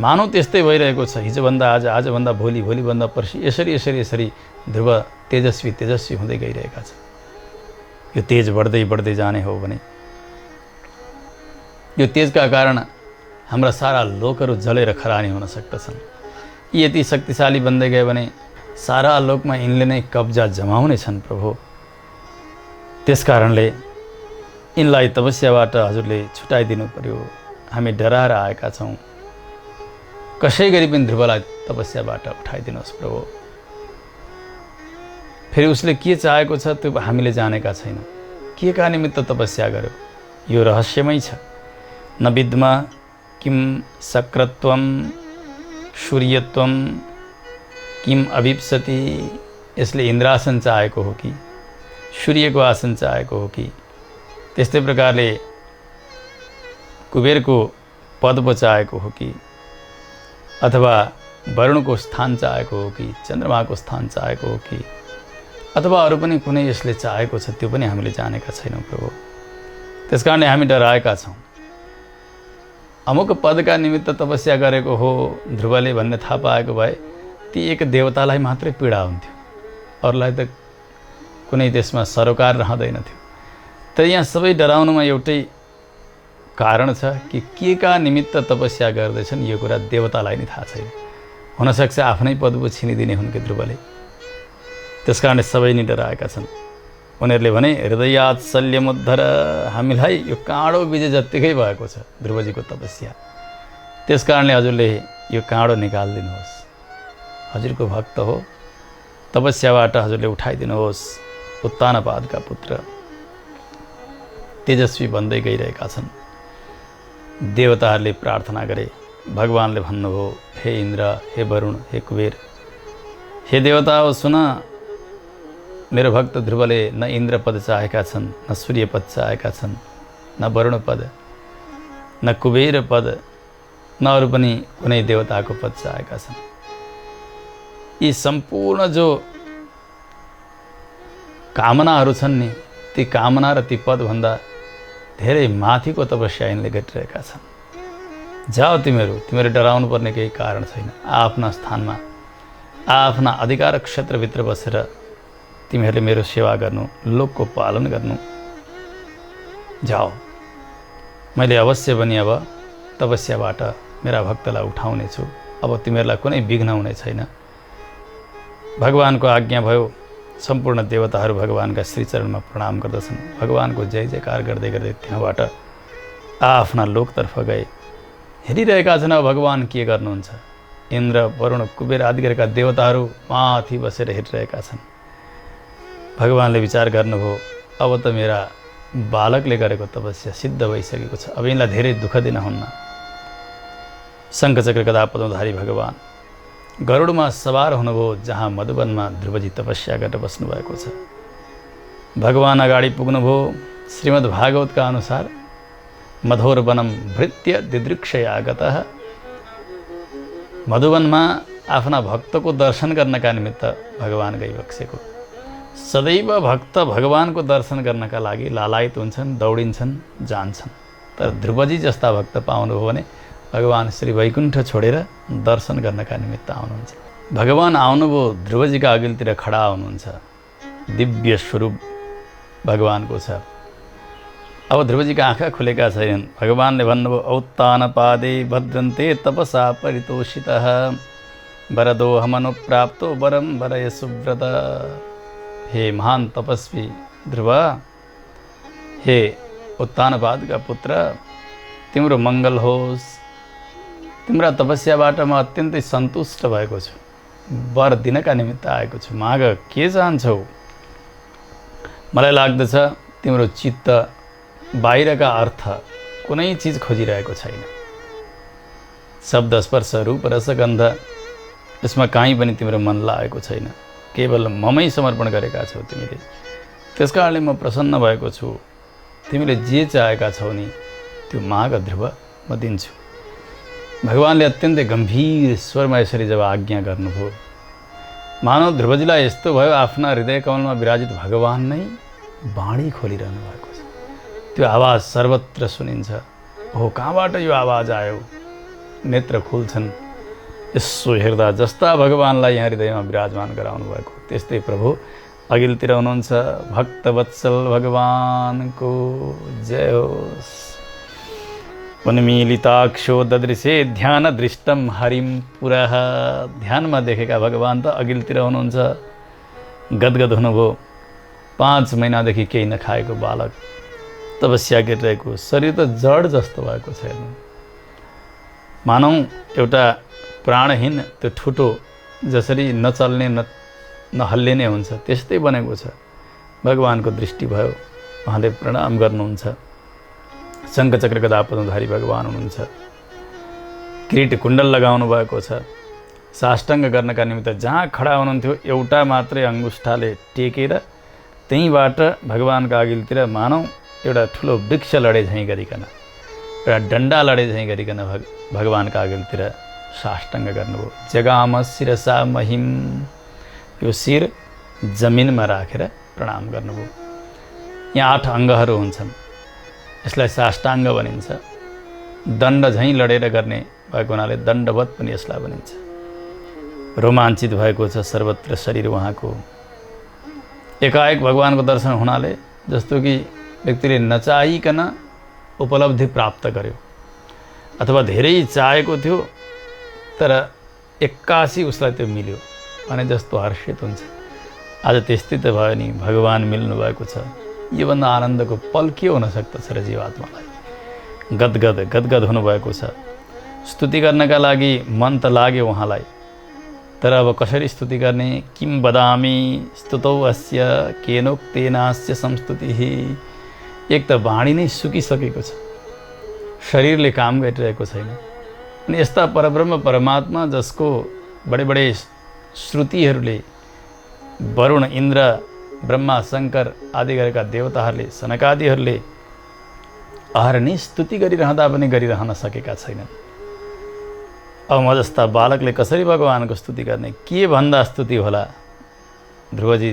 मानव त्यस्तै भइरहेको छ। हिजोभन्दा आज, आजभन्दा भोलि, भोलिभन्दा पर्सि, यसरी यसरी यसरी ध्रुव तेजस्वी तेजस्वी हुँदै गइरहेका छन्। यो तेज बढ्दै बढ्दै जाने हो भने यो तेजका कारण हाम्रा सारा लोकहरू जलेर खरानी हुन सक्दछन्। यी यति शक्तिशाली बन्दै गए भने सारा लोकमा यिनले नै कब्जा जमाउने छन् प्रभु। त्यस कारणले यिनलाई तपस्याबाट हजुरले छुटाइदिनु पर्यो। हामी डराएर आएका छौँ। कसै गरी पनि ध्रुवलाई तपस्याबाट उठाइदिनुहोस् प्रभु। फेरि उसले के चाहेको छ त्यो हामीले जानेका छैनौँ। के का निमित्त तपस्या गर्यो यो रहस्यमै छ। न विद्मा किम सक्रत्वम सूर्यत्वम किम अभिप्सति। यसले इन्द्रासन चाहेको हो कि सूर्यको आसन चाहेको हो कि त्यस्तै प्रकारले कुबेरको पद पो चाहेको हो कि अथवा वरुणको स्थान चाहेको हो कि चन्द्रमाको स्थान चाहेको हो कि अथवा अरू पनि कुनै यसले चाहेको छ त्यो पनि हामीले जानेका छैनौँ प्रभु। त्यस कारणले हामी डराएका छौँ। अमुक पदका निमित्त तपस्या गरेको हो ध्रुवले भन्ने थाहा पाएको भए ती एक देवतालाई मात्रै पीडा हुन्थ्यो, अरूलाई त कुनै त्यसमा सरोकार रहँदैनथ्यो। तर यहाँ सबै डराउनुमा एउटै कारण छ कि के का निमित्त तपस्या गर्दैछन् यो कुरा देवतालाई नै थाहा छैन। हुनसक्छ आफ्नै पद पो छिनिदिने हुन् कि ध्रुवले। त्यस कारणले सबै नै डराएका छन्। उनीहरूले भने हृदयात् शल्यमुद्धर, हामीलाई यो काँडो बिजे जत्तिकै भएको छ ध्रुवजीको तपस्या। त्यस कारणले हजुरले यो काँडो निकालिदिनुहोस्। हजुरको भक्त हो, तपस्याबाट हजुरले उठाइदिनुहोस्। उत्तानपादका पुत्र तेजस्वी बन्दै गइरहेका छन्। देवताहरूले प्रार्थना गरे। भगवानले भन्नुभयो, हे इन्द्र, हे वरुण, हे कुबेर, हे देवता हो सुन, मेरो भक्त ध्रुवले न इन्द्र पद चाहेका छन्, न सूर्य पद चाहेका छन्, न वरुण पद, न कुबेर पद, न अरू पनि कुनै देवताको पद चाहेका छन्। यी सम्पूर्ण जो कामनाहरू छन् नि, ती कामना र ती पदभन्दा धेरै माथिको तपस्या यिनले गरिरहेका छन्। जाओ तिमीहरू डराउनु पर्ने केही कारण छैन। आफ्ना स्थानमा आफ्ना अधिकार क्षेत्रभित्र बसेर तिमीहरूले मेरो सेवा गर्नु, लोकको पालन गर्नु। जाओ, मैले अवश्य पनि अब तपस्याबाट मेरा भक्तलाई उठाउने छु। अब तिमीहरूलाई कुनै विघ्न हुने छैन। भगवानको आज्ञा भयो। सम्पूर्ण देवताहरू भगवानका श्रीचरणमा प्रणाम गर्दछन्। भगवानको जय जयकार गर्दै गर्दै त्यहाँबाट आफ्ना लोकतर्फ गए। हेरिरहेका छन् अब भगवान के गर्नुहुन्छ। इन्द्र, वरुण, कुबेर आदि गरेका देवताहरू माथि बसेर हेरिरहेका छन्। भगवानले विचार गर्नुभयो, अब त मेरा बालकले गरेको तपस्या सिद्ध भइसकेको छ, अब यिनलाई धेरै दुःख दिन हुन्न। शङ्खचक्र गदा पद्मधारी भगवान गरुडमा सवार हुनुभयो जहाँ मधुवनमा ध्रुवजी तपस्या गरेर बस्नुभएको छ। भगवान अगाडि पुग्नुभयो। श्रीमद् भागवतका अनुसार मधोर वनम भृत्य दिदृक्षयागतः, मधुवनमा आफ्ना भक्तको दर्शन गर्नका निमित्त भगवान गइबक्सेको। सदैव भक्त भगवानको दर्शन गर्नका लागि लालायित हुन्छन्, दौडिन्छन्, जान्छन्। तर ध्रुवजी जस्ता भक्त पाउनुभयो भने भगवान श्री वैकुण्ठ छोडेर दर्शन गर्नका निमित्त आउनुहुन्छ। भगवान आउनुभयो, ध्रुवजीका अघिल्तिर खडा हुनुहुन्छ। दिव्य स्वरूप भगवानको छ। अब ध्रुवजीका आँखा खुलेका छैनन्। भगवानले भन्नुभयो, औत्तानपादे भद्रन्ते तपसा परितोषितः वरदोऽहमनुप्राप्तो वरं वरय सुव्रत। हे महान तपस्वी ध्रुव, हे उत्तानपादका पुत्र, तिम्रो मङ्गल होस्। तिम्रा तपस्याबाट म अत्यन्तै सन्तुष्ट भएको छु। वर दिनका निमित्त आएको छु। माग, के चाहन्छौ? मलाई लाग्दछ तिम्रो चित्त बाहिरका अर्थ कुनै चिज खोजिरहेको छैन। शब्द, स्पर्श, रूप, रस, गन्ध यसमा कहीँ पनि तिम्रो मन लागेको छैन, केवल ममै समर्पण गरेका छौ तिमीले। त्यस कारणले म प्रसन्न भएको छु। तिमीले जे चाहेका छौ नि त्यो माग ध्रुव म दिन्छु। भगवानले अत्यन्तै गम्भीर स्वरमा यसरी जब आज्ञा गर्नुभयो, मानव ध्रुवजीलाई यस्तो भयो आफ्ना हृदय कमलमा विराजित भगवान नै बाणी खोलिरहनु भएको छ। त्यो आवाज सर्वत्र सुनिन्छ। हो कहाँबाट यो आवाज आयो? नेत्र खुल्छन्। यसो हेर्दा जस्ता भगवानलाई यहाँ हृदयमा विराजमान गराउनु भएको त्यस्तै प्रभु अघिल्तिर हुनुहुन्छ। भक्तवत्सल भगवानको जय होस्। उन्मीलिताक्षो ददृशे ध्यान दृष्टम हरिम पुरः। ध्यानमा देखेका भगवान त अघिल्तिर हुनुहुन्छ। गदगद हुनुभयो। 5 महिनादेखि केही नखाएको बालक तपस्या गरिरहेको शरीर त जड जस्तो भएको छ। हेर्नु, मानौ एउटा प्राणहीन त्यो ठुटो जसरी नचल्ने नहल्लिने हुन्छ त्यस्तै बनेको छ। भगवानको दृष्टि भयो। उहाँले प्रणाम गर्नुहुन्छ। शङ्खचक्र गदा पद्मधारी भगवान हुनुहुन्छ। किरीट कुण्डल लगाउनु भएको छ। साष्टाङ्ग गर्नका निमित्त जहाँ खडा हुनुहुन्थ्यो एउटा मात्रै अङ्गुष्ठाले टेकेर त्यहीँबाट भगवानका अघिल्तिर मानौ एउटा ठुलो वृक्ष लडे झैँ गरिकन, एउटा डन्डा लडे झैँ गरिकन भगवानका अघिल्तिर साष्टाङ्ग गर्नुभयो। जगाम शिरसा महिम। यो शिर जमिनमा राखेर प्रणाम गर्नुभयो। यहाँ 8 अङ्गहरू हुन्छन्। यसलाई साष्टाङ्ग भनिन्छ। दण्ड झैँ लडेर गर्ने भएको हुनाले दण्डवत पनि यसलाई भनिन्छ। रोमाञ्चित भएको छ सर्वत्र शरीर उहाँको। एकाएक भगवानको दर्शन हुनाले जस्तो कि व्यक्तिले नचाहिकन उपलब्धि प्राप्त गर्यो अथवा धेरै चाहेको थियो तर 81 उसलाई त्यो मिल्यो भने जस्तो हर्षित हुन्छ। आज त्यस्तै त भयो नि, भगवान मिल्नु भएको छ। योभन्दा आनन्दको पल के हुन सक्दछ र जीवात्मालाई? गदगद हुनुभएको छ। स्तुति गर्नका लागि मन त लाग्यो उहाँलाई, तर अब कसरी स्तुति गर्ने? किम वदामि स्तुतौ अस्य केनोक्तेनास्य संस्तुतिः। एक त वाणी नै सुकिसकेको छ, शरीरले काम गरिरहेको छैन। अनि यस्ता परब्रह्म परमात्मा जसको बडे श्रुतिहरूले वरुण इन्द्र ब्रह्मा शङ्कर आदि गरेका देवताहरूले सनकादिहरूले अहरनि स्तुति गरिरहँदा पनि गरिरहन सकेका छैनन्। अब म जस्ता बालकले कसरी भगवानको स्तुति गर्ने? के भन्दा स्तुति होला? ध्रुवजी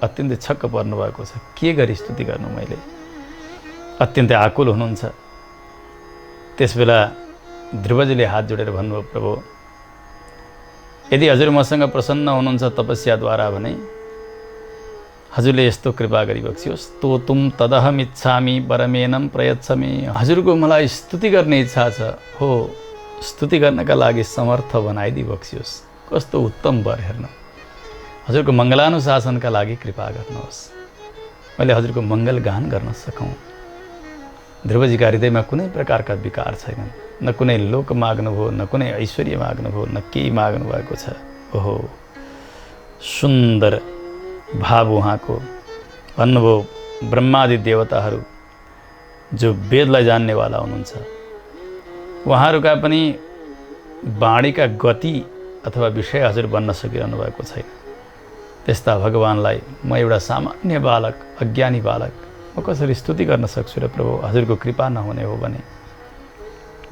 अत्यन्तै छक्क पर्नुभएको छ। के गरी स्तुति गर्नु मैले? अत्यन्तै आकुल हुनुहुन्छ। त्यसबेला ध्रुवजीले हात जोडेर भन्नुभयो, प्रभु यदि हजुर मसँग प्रसन्न हुनुहुन्छ तपस्याद्वारा भने हजुरले यस्तो कृपा गरिबक्सियोस्। स्तोतुम तदहमिच्छामि वरमेनं प्रयच्छमि। हजुरको मलाई स्तुति गर्ने इच्छा छ। हो, स्तुति गर्नका लागि समर्थ बनाइदिबक्सियोस्। कस्तो उत्तम वर! हेर्नु, हजुरको मङ्गलानुशासनका लागि कृपा गर्नुहोस्। मैले हजुरको मङ्गल गान गर्न सकौँ। ध्रुवजीका हृदयमा कुनै प्रकारका विकार छैनन्। न कुनै लोक माग्नुभयो, न कुनै ऐश्वर्य माग्नुभयो, न केही माग्नु भएको छ। ओहो, सुन्दर भाव उहाँको। भन्नुभयो ब्रह्मादि देवताहरू जो वेदलाई जान्नेवाला हुनुहुन्छ उहाँहरूका पनि वाणीका गति अथवा विषय हजुर बन्न सकिरहनु भएको छैन। त्यस्ता भगवानलाई म एउटा सामान्य बालक, अज्ञानी बालक, म कसरी स्तुति गर्न सक्छु र प्रभु हजुरको कृपा नहुने हो भने?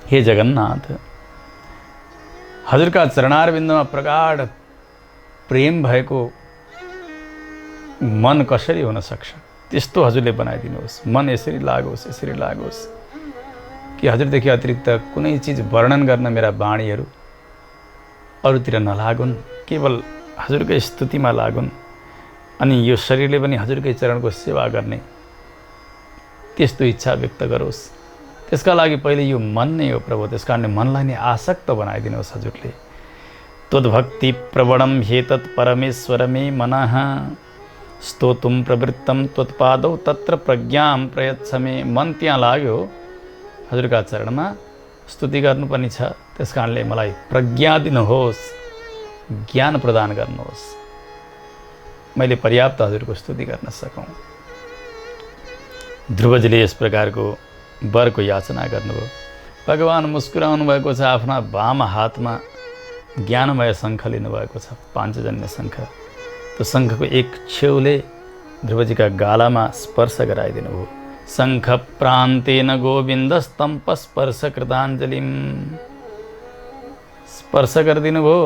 हे जगन्नाथ, हजुरका चरणारविन्दमा प्रगाढ प्रेम भएको मन कसरी हुन सक्छ? त्यस्तो हजुरले बनाइदिनुहोस्। मन यसरी लागोस् कि हजुरदेखि अतिरिक्त कुनै चिज वर्णन गर्न मेरा वाणीहरू अरूतिर नलागुन्, केवल हजुरकै स्तुतिमा लागुन्। अनि यो शरीरले पनि हजुरकै चरणको सेवा गर्ने त्यस्तो इच्छा व्यक्त गरोस्। त्यसका लागि पहिले यो मन नै हो प्रभु। त्यस कारणले मनलाई नै आसक्त बनाइदिनुहोस् हजुरले। त्वद्भक्ति प्रवणम हेतत् परमेश्वर मे मनः स्तोतुम प्रवृत्तम त्वत्पादौ तत्र प्रज्ञां प्रयच्छमे। मन त्यहाँ लाग्यो हजुरका चरणमा स्तुति गर्नुपर्ने छ। त्यस कारणले मलाई प्रज्ञा दिनुहोस्, ज्ञान प्रदान गर्नुहोस्, मैले पर्याप्त हजुरको स्तुति गर्न सकौँ। ध्रुवजीले यस प्रकारको वरको याचना गर्नुभयो। भगवान मुस्कुराउनु भएको छ। आफ्ना वाम हातमा ज्ञानमय शङ्ख लिनुभएको छ, पाञ्चजन्य शङ्ख। त्यो शङ्खको एक छेउले ध्रुवजीका गालामा स्पर्श गराइदिनु भयो। शङ्ख प्रान्तेन गोविन्दस्तम्प स्पर्श कृताञ्जलिम, स्पर्श गरिदिनु भयो।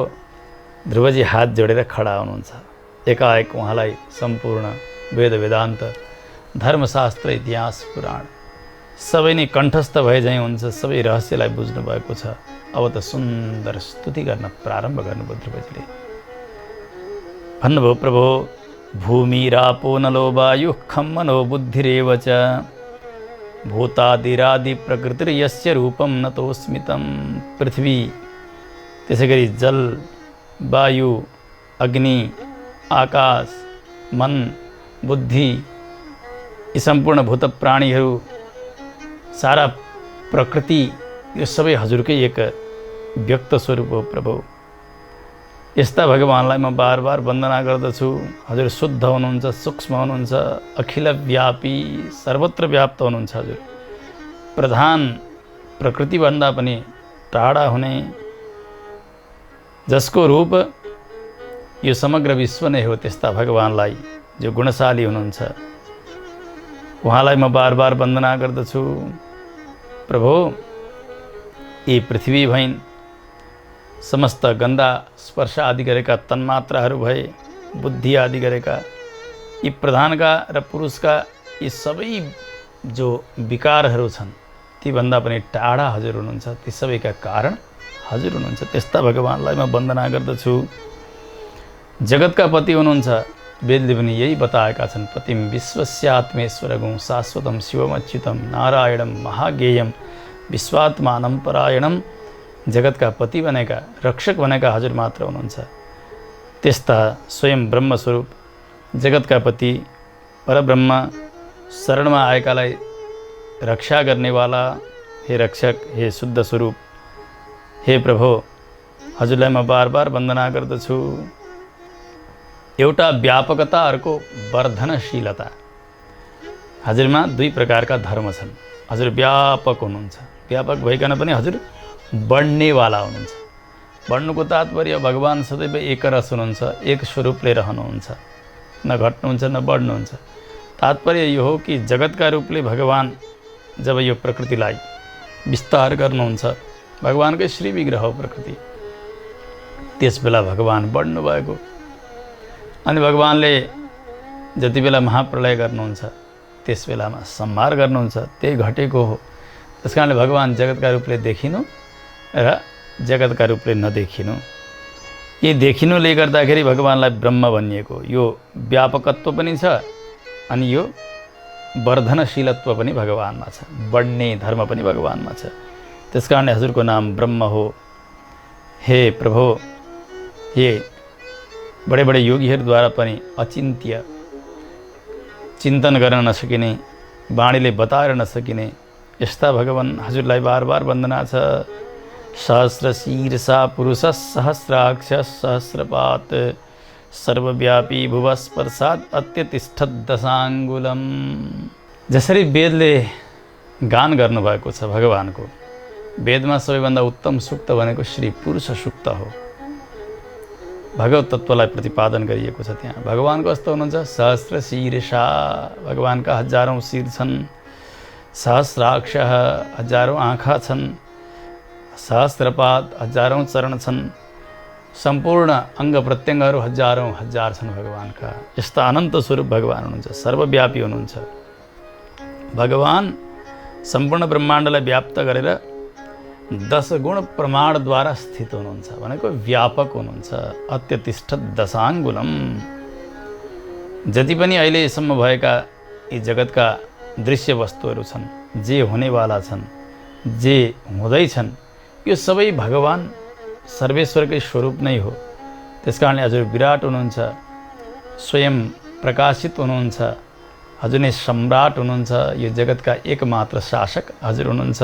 ध्रुवजी हात जोडेर खडा हुनुहुन्छ। एकाएक उहाँलाई सम्पूर्ण वेद वेदान्त धर्मशास्त्र इतिहास पुराण सबै नै कण्ठस्थ भए झैँ हुन्छ। सबै रहस्यलाई बुझ्नु भएको छ। अब त सुन्दर स्तुति गर्न प्रारम्भ गर्नुभयो ध्रुवजीले। भन्नुभयो, प्रभो भूमिरापो नलो वायुः खं मनो बुद्धिरेव च भूतादिरादि प्रकृतिर्यस्य रूपं नतोऽस्मि तं। पृथ्वी, त्यसै गरी जल, वायु, अग्नि, आकाश, मन, बुद्धि, यी सम्पूर्ण भूत प्राणीहरू, सारा प्रकृति, यो सबै हजुरकै एक व्यक्त स्वरूप हो प्रभु। यस्ता भगवानलाई म बार बार वन्दना गर्दछु। हजुर शुद्ध हुनुहुन्छ, सूक्ष्म हुनुहुन्छ, अखिल व्यापी, सर्वत्र व्याप्त हुनुहुन्छ। हजुर प्रधान, प्रकृतिभन्दा पनि टाढा हुने, जसको रूप यो समग्र विश्व नै हो, त्यस्ता भगवानलाई जो गुणशाली हुनुहुन्छ, उहाँलाई म बार बार वन्दना गर्दछु। प्रभु, यी पृथ्वी भइन्, समस्त गन्दा स्पर्श आदि गरेका तन्मात्राहरू भए, बुद्धि आदि गरेका, यी प्रधानका र पुरुषका यी सबै जो विकारहरू छन्, तीभन्दा पनि टाढा हजुर हुनुहुन्छ। ती सबैका कारण हजुर हुनुहुन्छ। त्यस्ता भगवानलाई म वन्दना गर्दछु। जगतका पति हुनुहुन्छ। वेदले पनि यही बताएका छन्। पतिम विश्वस्यात्मेश्वरगुं शाश्वतं शिवमच्युतं नारायणं महाज्ञेयं विश्वात्मानं परायणं। जगतका पति बनेका, रक्षक बनेका हजुर मात्र हुनुहुन्छ। त्यस्ता स्वयं ब्रह्मस्वरूप जगतका पति परब्रह्म, शरणमा आएकालाई रक्षा गर्नेवाला, हे रक्षक, हे शुद्ध स्वरूप, हे प्रभु, हजुरलाई म बार बार वन्दना गर्दछु। एउटा व्यापकता, अर्को वर्धनशीलता। हजुरमा दुई प्रकारका धर्म छन्। हजुर व्यापक हुनुहुन्छ, व्यापक भइकन पनि हजुर बढ्नेवाला हुनुहुन्छ। बढ्नुको तात्पर्य भगवान सदैव एकरस हुनुहुन्छ, एक स्वरूपले रहनुहुन्छ, न घट्नुहुन्छ न बढ्नुहुन्छ। तात्पर्य यो हो कि जगतका रूपले भगवान जब यो प्रकृतिलाई विस्तार गर्नुहुन्छ, भगवानकै श्री विग्रह हो प्रकृति, त्यस बेला भगवान बढ्नु भएको। अनि भगवानले जति बेला महाप्रलय गर्नुहुन्छ, त्यस बेलामा संहार गर्नुहुन्छ, त्यही घटेको हो। त्यस कारणले भगवान जगतका रूपले देखिनु र जगतका रूपले नदेखिनु, यी देखिनुले गर्दाखेरि भगवानलाई ब्रह्म भनिएको। यो व्यापकत्व पनि छ अनि यो वर्धनशीलत्व पनि भगवानमा छ, बढ्ने धर्म पनि भगवानमा छ। त्यस कारणले हजुरको नाम ब्रह्म हो। हे प्रभु, हे बडे बडे योगीहरूद्वारा पनि अचिन्त्य, चिन्तन गर्न नसकिने, वाणीले बताएर नसकिने यस्ता भगवान हजुरलाई बार बार वन्दना छ। सहस्र शीर्षा पुरुष सहस्राक्ष सहस्रपात सर्वव्यापी भुवस्पर्शाद अत्यतिष्ठत् दशाङ्गुलम। जसरी वेदले गान गर्नुभएको छ भगवानको, वेदमा सबैभन्दा उत्तम सूक्त भनेको श्री पुरुष सूक्त हो। भगवत तत्त्वलाई प्रतिपादन गरिएको छ त्यहाँ। भगवान कस्तो हुनुहुन्छ? सहस्र शीर्षा, भगवानका हजारौँ शिर छन्। सहस्राक्ष, हजारौँ आँखा छन्। सहस्रपाद, हजारौँ चरण छन्। सम्पूर्ण अङ्ग प्रत्यङ्गहरू हजारौँ हजार छन् भगवानका। यस्ता अनन्त स्वरूप भगवान हुनुहुन्छ, सर्वव्यापी हुनुहुन्छ। भगवान सम्पूर्ण ब्रह्माण्डलाई व्याप्त गरेर 10 गुण प्रमाणद्वारा स्थित हुनुहुन्छ भनेको व्यापक हुनुहुन्छ। अत्यतिष्ठत् दशाङ्गुलम। जति पनि अहिलेसम्म भएका यी जगतका दृश्य वस्तुहरू छन्, जे हुनेवाला छन्, जे हुँदैछन्, यो सबै भगवान सर्वेश्वरकै स्वरूप नै हो। त्यसकारणले हजुर विराट हुनुहुन्छ, स्वयं प्रकाशित हुनुहुन्छ, हजुर नै सम्राट हुनुहुन्छ। यो जगतका एकमात्र शासक हजुर हुनुहुन्छ।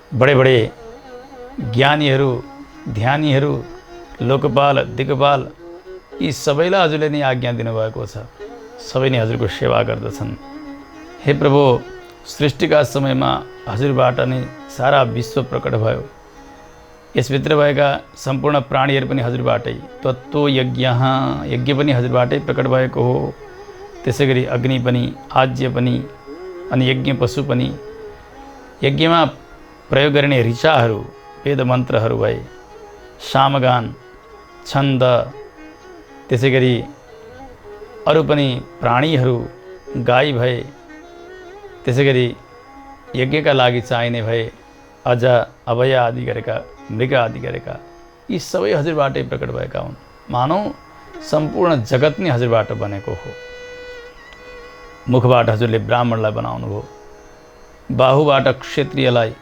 बडे बडे ज्ञानीहरू, ध्यानीहरू, लोकपाल, दिक्पाल, यी सबैलाई हजुरले नै आज्ञा दिनुभएको छ। सबै नै हजुरको सेवा गर्दछन्। हे प्रभु, सृष्टिका समयमा हजुरबाट नै सारा विश्व प्रकट भयो। यसभित्र भएका सम्पूर्ण प्राणीहरू पनि हजुरबाटै, तत्त्व यज्ञ पनि हजुरबाटै प्रकट भएको हो। त्यसै गरी अग्नि पनि, आज्य पनि, अनि यज्ञ पशु पनि, यज्ञमा प्रयोग गरिने ऋचाहरू, वेद मन्त्रहरू भए, सामगान, छन्द, त्यसै गरी अरू पनि प्राणीहरू, गाई भए, त्यसै गरी यज्ञका लागि चाहिने भए अझ अभय आदि गरेका, मृग आदि गरेका, यी सबै हजुरबाटै प्रकट भएका हुन्। मानौ सम्पूर्ण जगत नै हजुरबाट बनेको हो। मुखबाट हजुरले ब्राह्मणलाई बनाउनु भयो, बाहुबाट क्षत्रियलाई,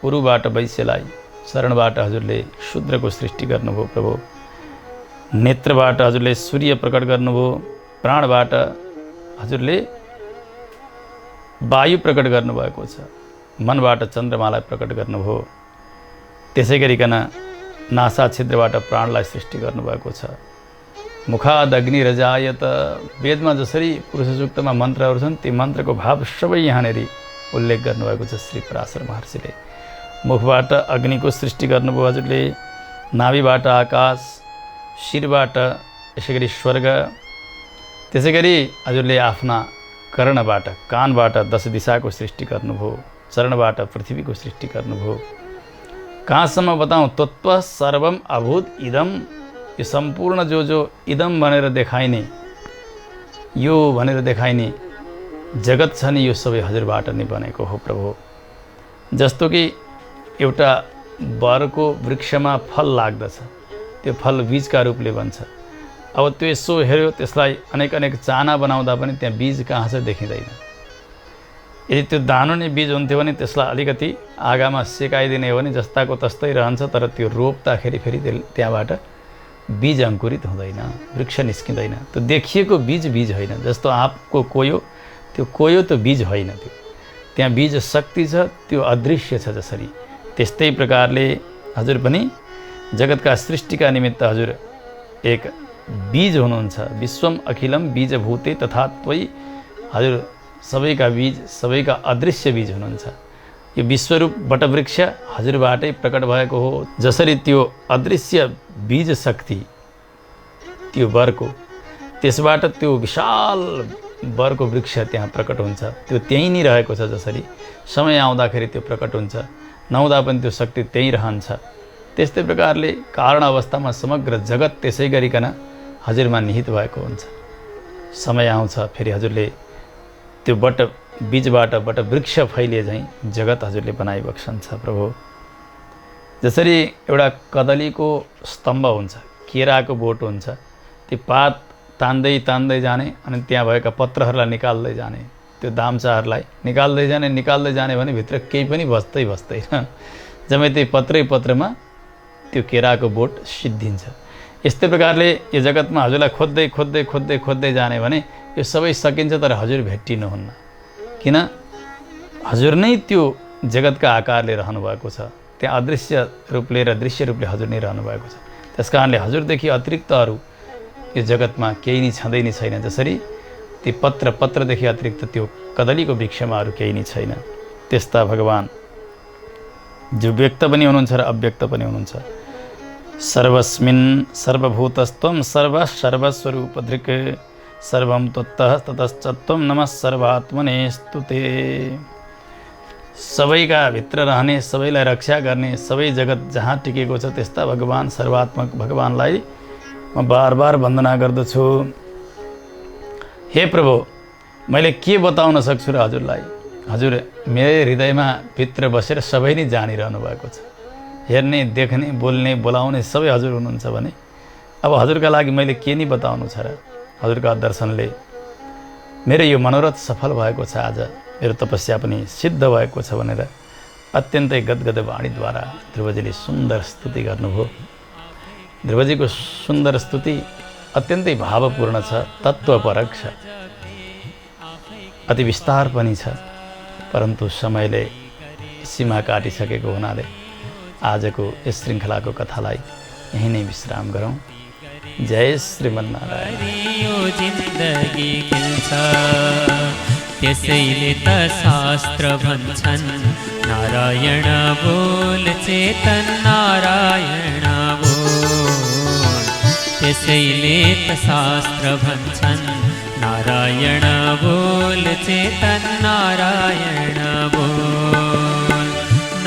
उरुबाट वैश्यलाई, शरणबाट हजुरले शूद्रको सृष्टि गर्नुभयो प्रभु। नेत्रबाट हजुरले सूर्य प्रकट गर्नुभयो, प्राणबाट हजुरले वायु प्रकट गर्नुभएको छ, मनबाट चन्द्रमालाई प्रकट गर्नुभयो। त्यसै गरिकन नासा छिद्रबाट प्राणलाई सृष्टि गर्नुभएको छ। मुखाद अग्नि रजायत, वेदमा जसरी पुरुष सूक्तमा मन्त्रहरू छन् ती मन्त्रको भाव सबै यहाँनिर उल्लेख गर्नुभएको छ श्री पराशर महर्षिले। मुखबाट अग्निको सृष्टि गर्नुभयो हजुरले, नाभिबाट आकाश, शिरबाट यसै गरी स्वर्ग, त्यसै गरी हजुरले आफ्ना कर्णबाट, कानबाट 10 दिशाको सृष्टि गर्नुभयो, चरणबाट पृथ्वीको सृष्टि गर्नुभयो। कहाँसम्म बताउँ, तत्त्व सर्वम अभूत इदम, यो सम्पूर्ण जो इदम भनेर देखाइने, यो भनेर देखाइने जगत छ नि, यो सबै हजुरबाट नै बनेको हो प्रभु। जस्तो कि एउटा बरको वृक्षमा फल लाग्दछ, त्यो फल बीजका रूपले बन्छ। अब त्यो यसो हेऱ्यो, त्यसलाई अनेक चाना बनाउँदा पनि त्यहाँ बीज कहाँ छ देखिँदैन। यदि त्यो दानो नै बीज हुन्थ्यो भने त्यसलाई अलिकति आगामा सेकाइदिने हो भने जस्ताको तस्तै रहन्छ, तर त्यो रोप्दाखेरि फेरि त्यहाँबाट बीज अङ्कुरित हुँदैन, वृक्ष निस्किँदैन। त्यो देखिएको बीज होइन। जस्तो आँपको कोयो, त्यो कोयो त बीज होइन, त्यो त्यहाँ बीज शक्ति छ, त्यो अदृश्य छ। जसरी त्यस्तै प्रकारले हजुर पनि जगतका सृष्टिका निमित्त हजुर एक बीज हुनुहुन्छ। विश्वम अखिलम बीजभूते तथात्वै, हजुर सबैका बीज, सबैका अदृश्य बीज हुनुहुन्छ। यो विश्वरूप वटवृक्ष हजुरबाटै प्रकट भएको हो। जसरी त्यो अदृश्य बीज शक्ति त्यो वरको, त्यसबाट त्यो विशाल वरको वृक्ष त्यहाँ प्रकट हुन्छ, त्यो त्यहीँ नै रहेको छ। जसरी समय आउँदाखेरि त्यो प्रकट हुन्छ, नहुँदा पनि त्यो शक्ति त्यहीँ रहन्छ। त्यस्तै प्रकारले कारण अवस्थामा समग्र जगत त्यसै गरिकन हजुरमा निहित भएको हुन्छ। समय आउँछ फेरि हजुरले त्यो बीजबाट वृक्ष फैलिए झैँ जगत हजुरले बनाइबक्सन्छ प्रभु। जसरी एउटा कदलीको स्तम्भ हुन्छ, केराको बोट हुन्छ, त्यो पात तान्दै जाने अनि त्यहाँ भएका पत्रहरूलाई निकाल्दै जाने, त्यो दाम्चाहरूलाई निकाल्दै जाने भने भित्र केही पनि बस्दैन, जम्मै त्यही पत्रमा त्यो केराको बोट सिद्धिन्छ। यस्तै प्रकारले यो जगतमा हजुरलाई खोज्दै जाने भने यो सबै सकिन्छ, तर हजुर भेटिनुहुन्न। किन? हजुर नै त्यो जगतका आकारले रहनुभएको छ, त्यहाँ अदृश्य रूपले र दृश्य रूपले हजुर नै रहनुभएको छ। त्यस कारणले हजुरदेखि अतिरिक्त अरू यो जगतमा केही नै छँदै नै छैन। जसरी ती पत्रदेखि अतिरिक्त त्यो कदलीको वृक्षमा अरू केही नै छैन। त्यस्ता भगवान् जो व्यक्त पनि हुनुहुन्छ र अव्यक्त पनि हुनुहुन्छ। सर्वस्मिन् सर्वभूतस्त्वं सर्वस्वरूपधृक् सर्वं त्वत्तः ततश्चत्वं नमः सर्वात्मने स्तुते। सबैका भित्र रहने, सबैलाई रक्षा गर्ने, सबै जगत जहाँ टिकेको छ त्यस्ता भगवान् सर्वात्मक भगवान्लाई म बार वन्दना गर्दछु। हे प्रभु, मैले के बताउन सक्छु र हजुरलाई? हजुर मेरो हृदयमा भित्र बसेर सबै नै जानिरहनु भएको छ। हेर्ने, देख्ने, बोल्ने, बोलाउने सबै हजुर हुनुहुन्छ भने अब हजुरका लागि मैले के नै बताउनु छ र? हजुरका दर्शनले मेरो यो मनोरथ सफल भएको छ। आज मेरो तपस्या पनि सिद्ध भएको छ भनेर अत्यन्तै गदगद वाणीद्वारा ध्रुवजीले सुन्दर स्तुति गर्नुभयो। ध्रुवजीको सुन्दर स्तुति अत्यन्तै भावपूर्ण छ, तत्त्वपरक छ, अति विस्तार पनि छ। परन्तु समयले सीमा काटिसकेको हुनाले आजको यस श्रृङ्खलाको कथालाई यहीँ नै विश्राम गरौँ। जय श्रीमन्नारायण। यो जिन्दगी खिल्छ त्यसैले त शास्त्र भन्छन् नारायण बोल चेतन नारायण बोल त्यसै लेत शास्त्र भन्छन् नारायण बोल चेतन नारायण बोल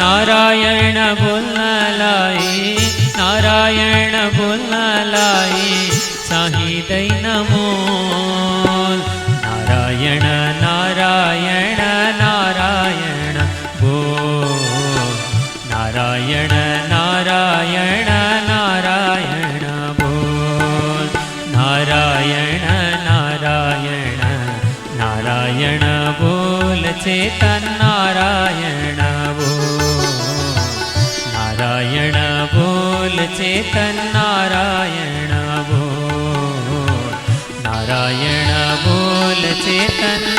नारायण बोल्नलाई नारायण बोल्नलाई चाहिँदैन मोल नारायण नारायण नारायण बोल नारायण नारायण नारायण बोल नारायण नारायण नारायण बोल चेतन नारायण बोल नारायण बोल चेतन नारायण बोल नारायण बोल चेतन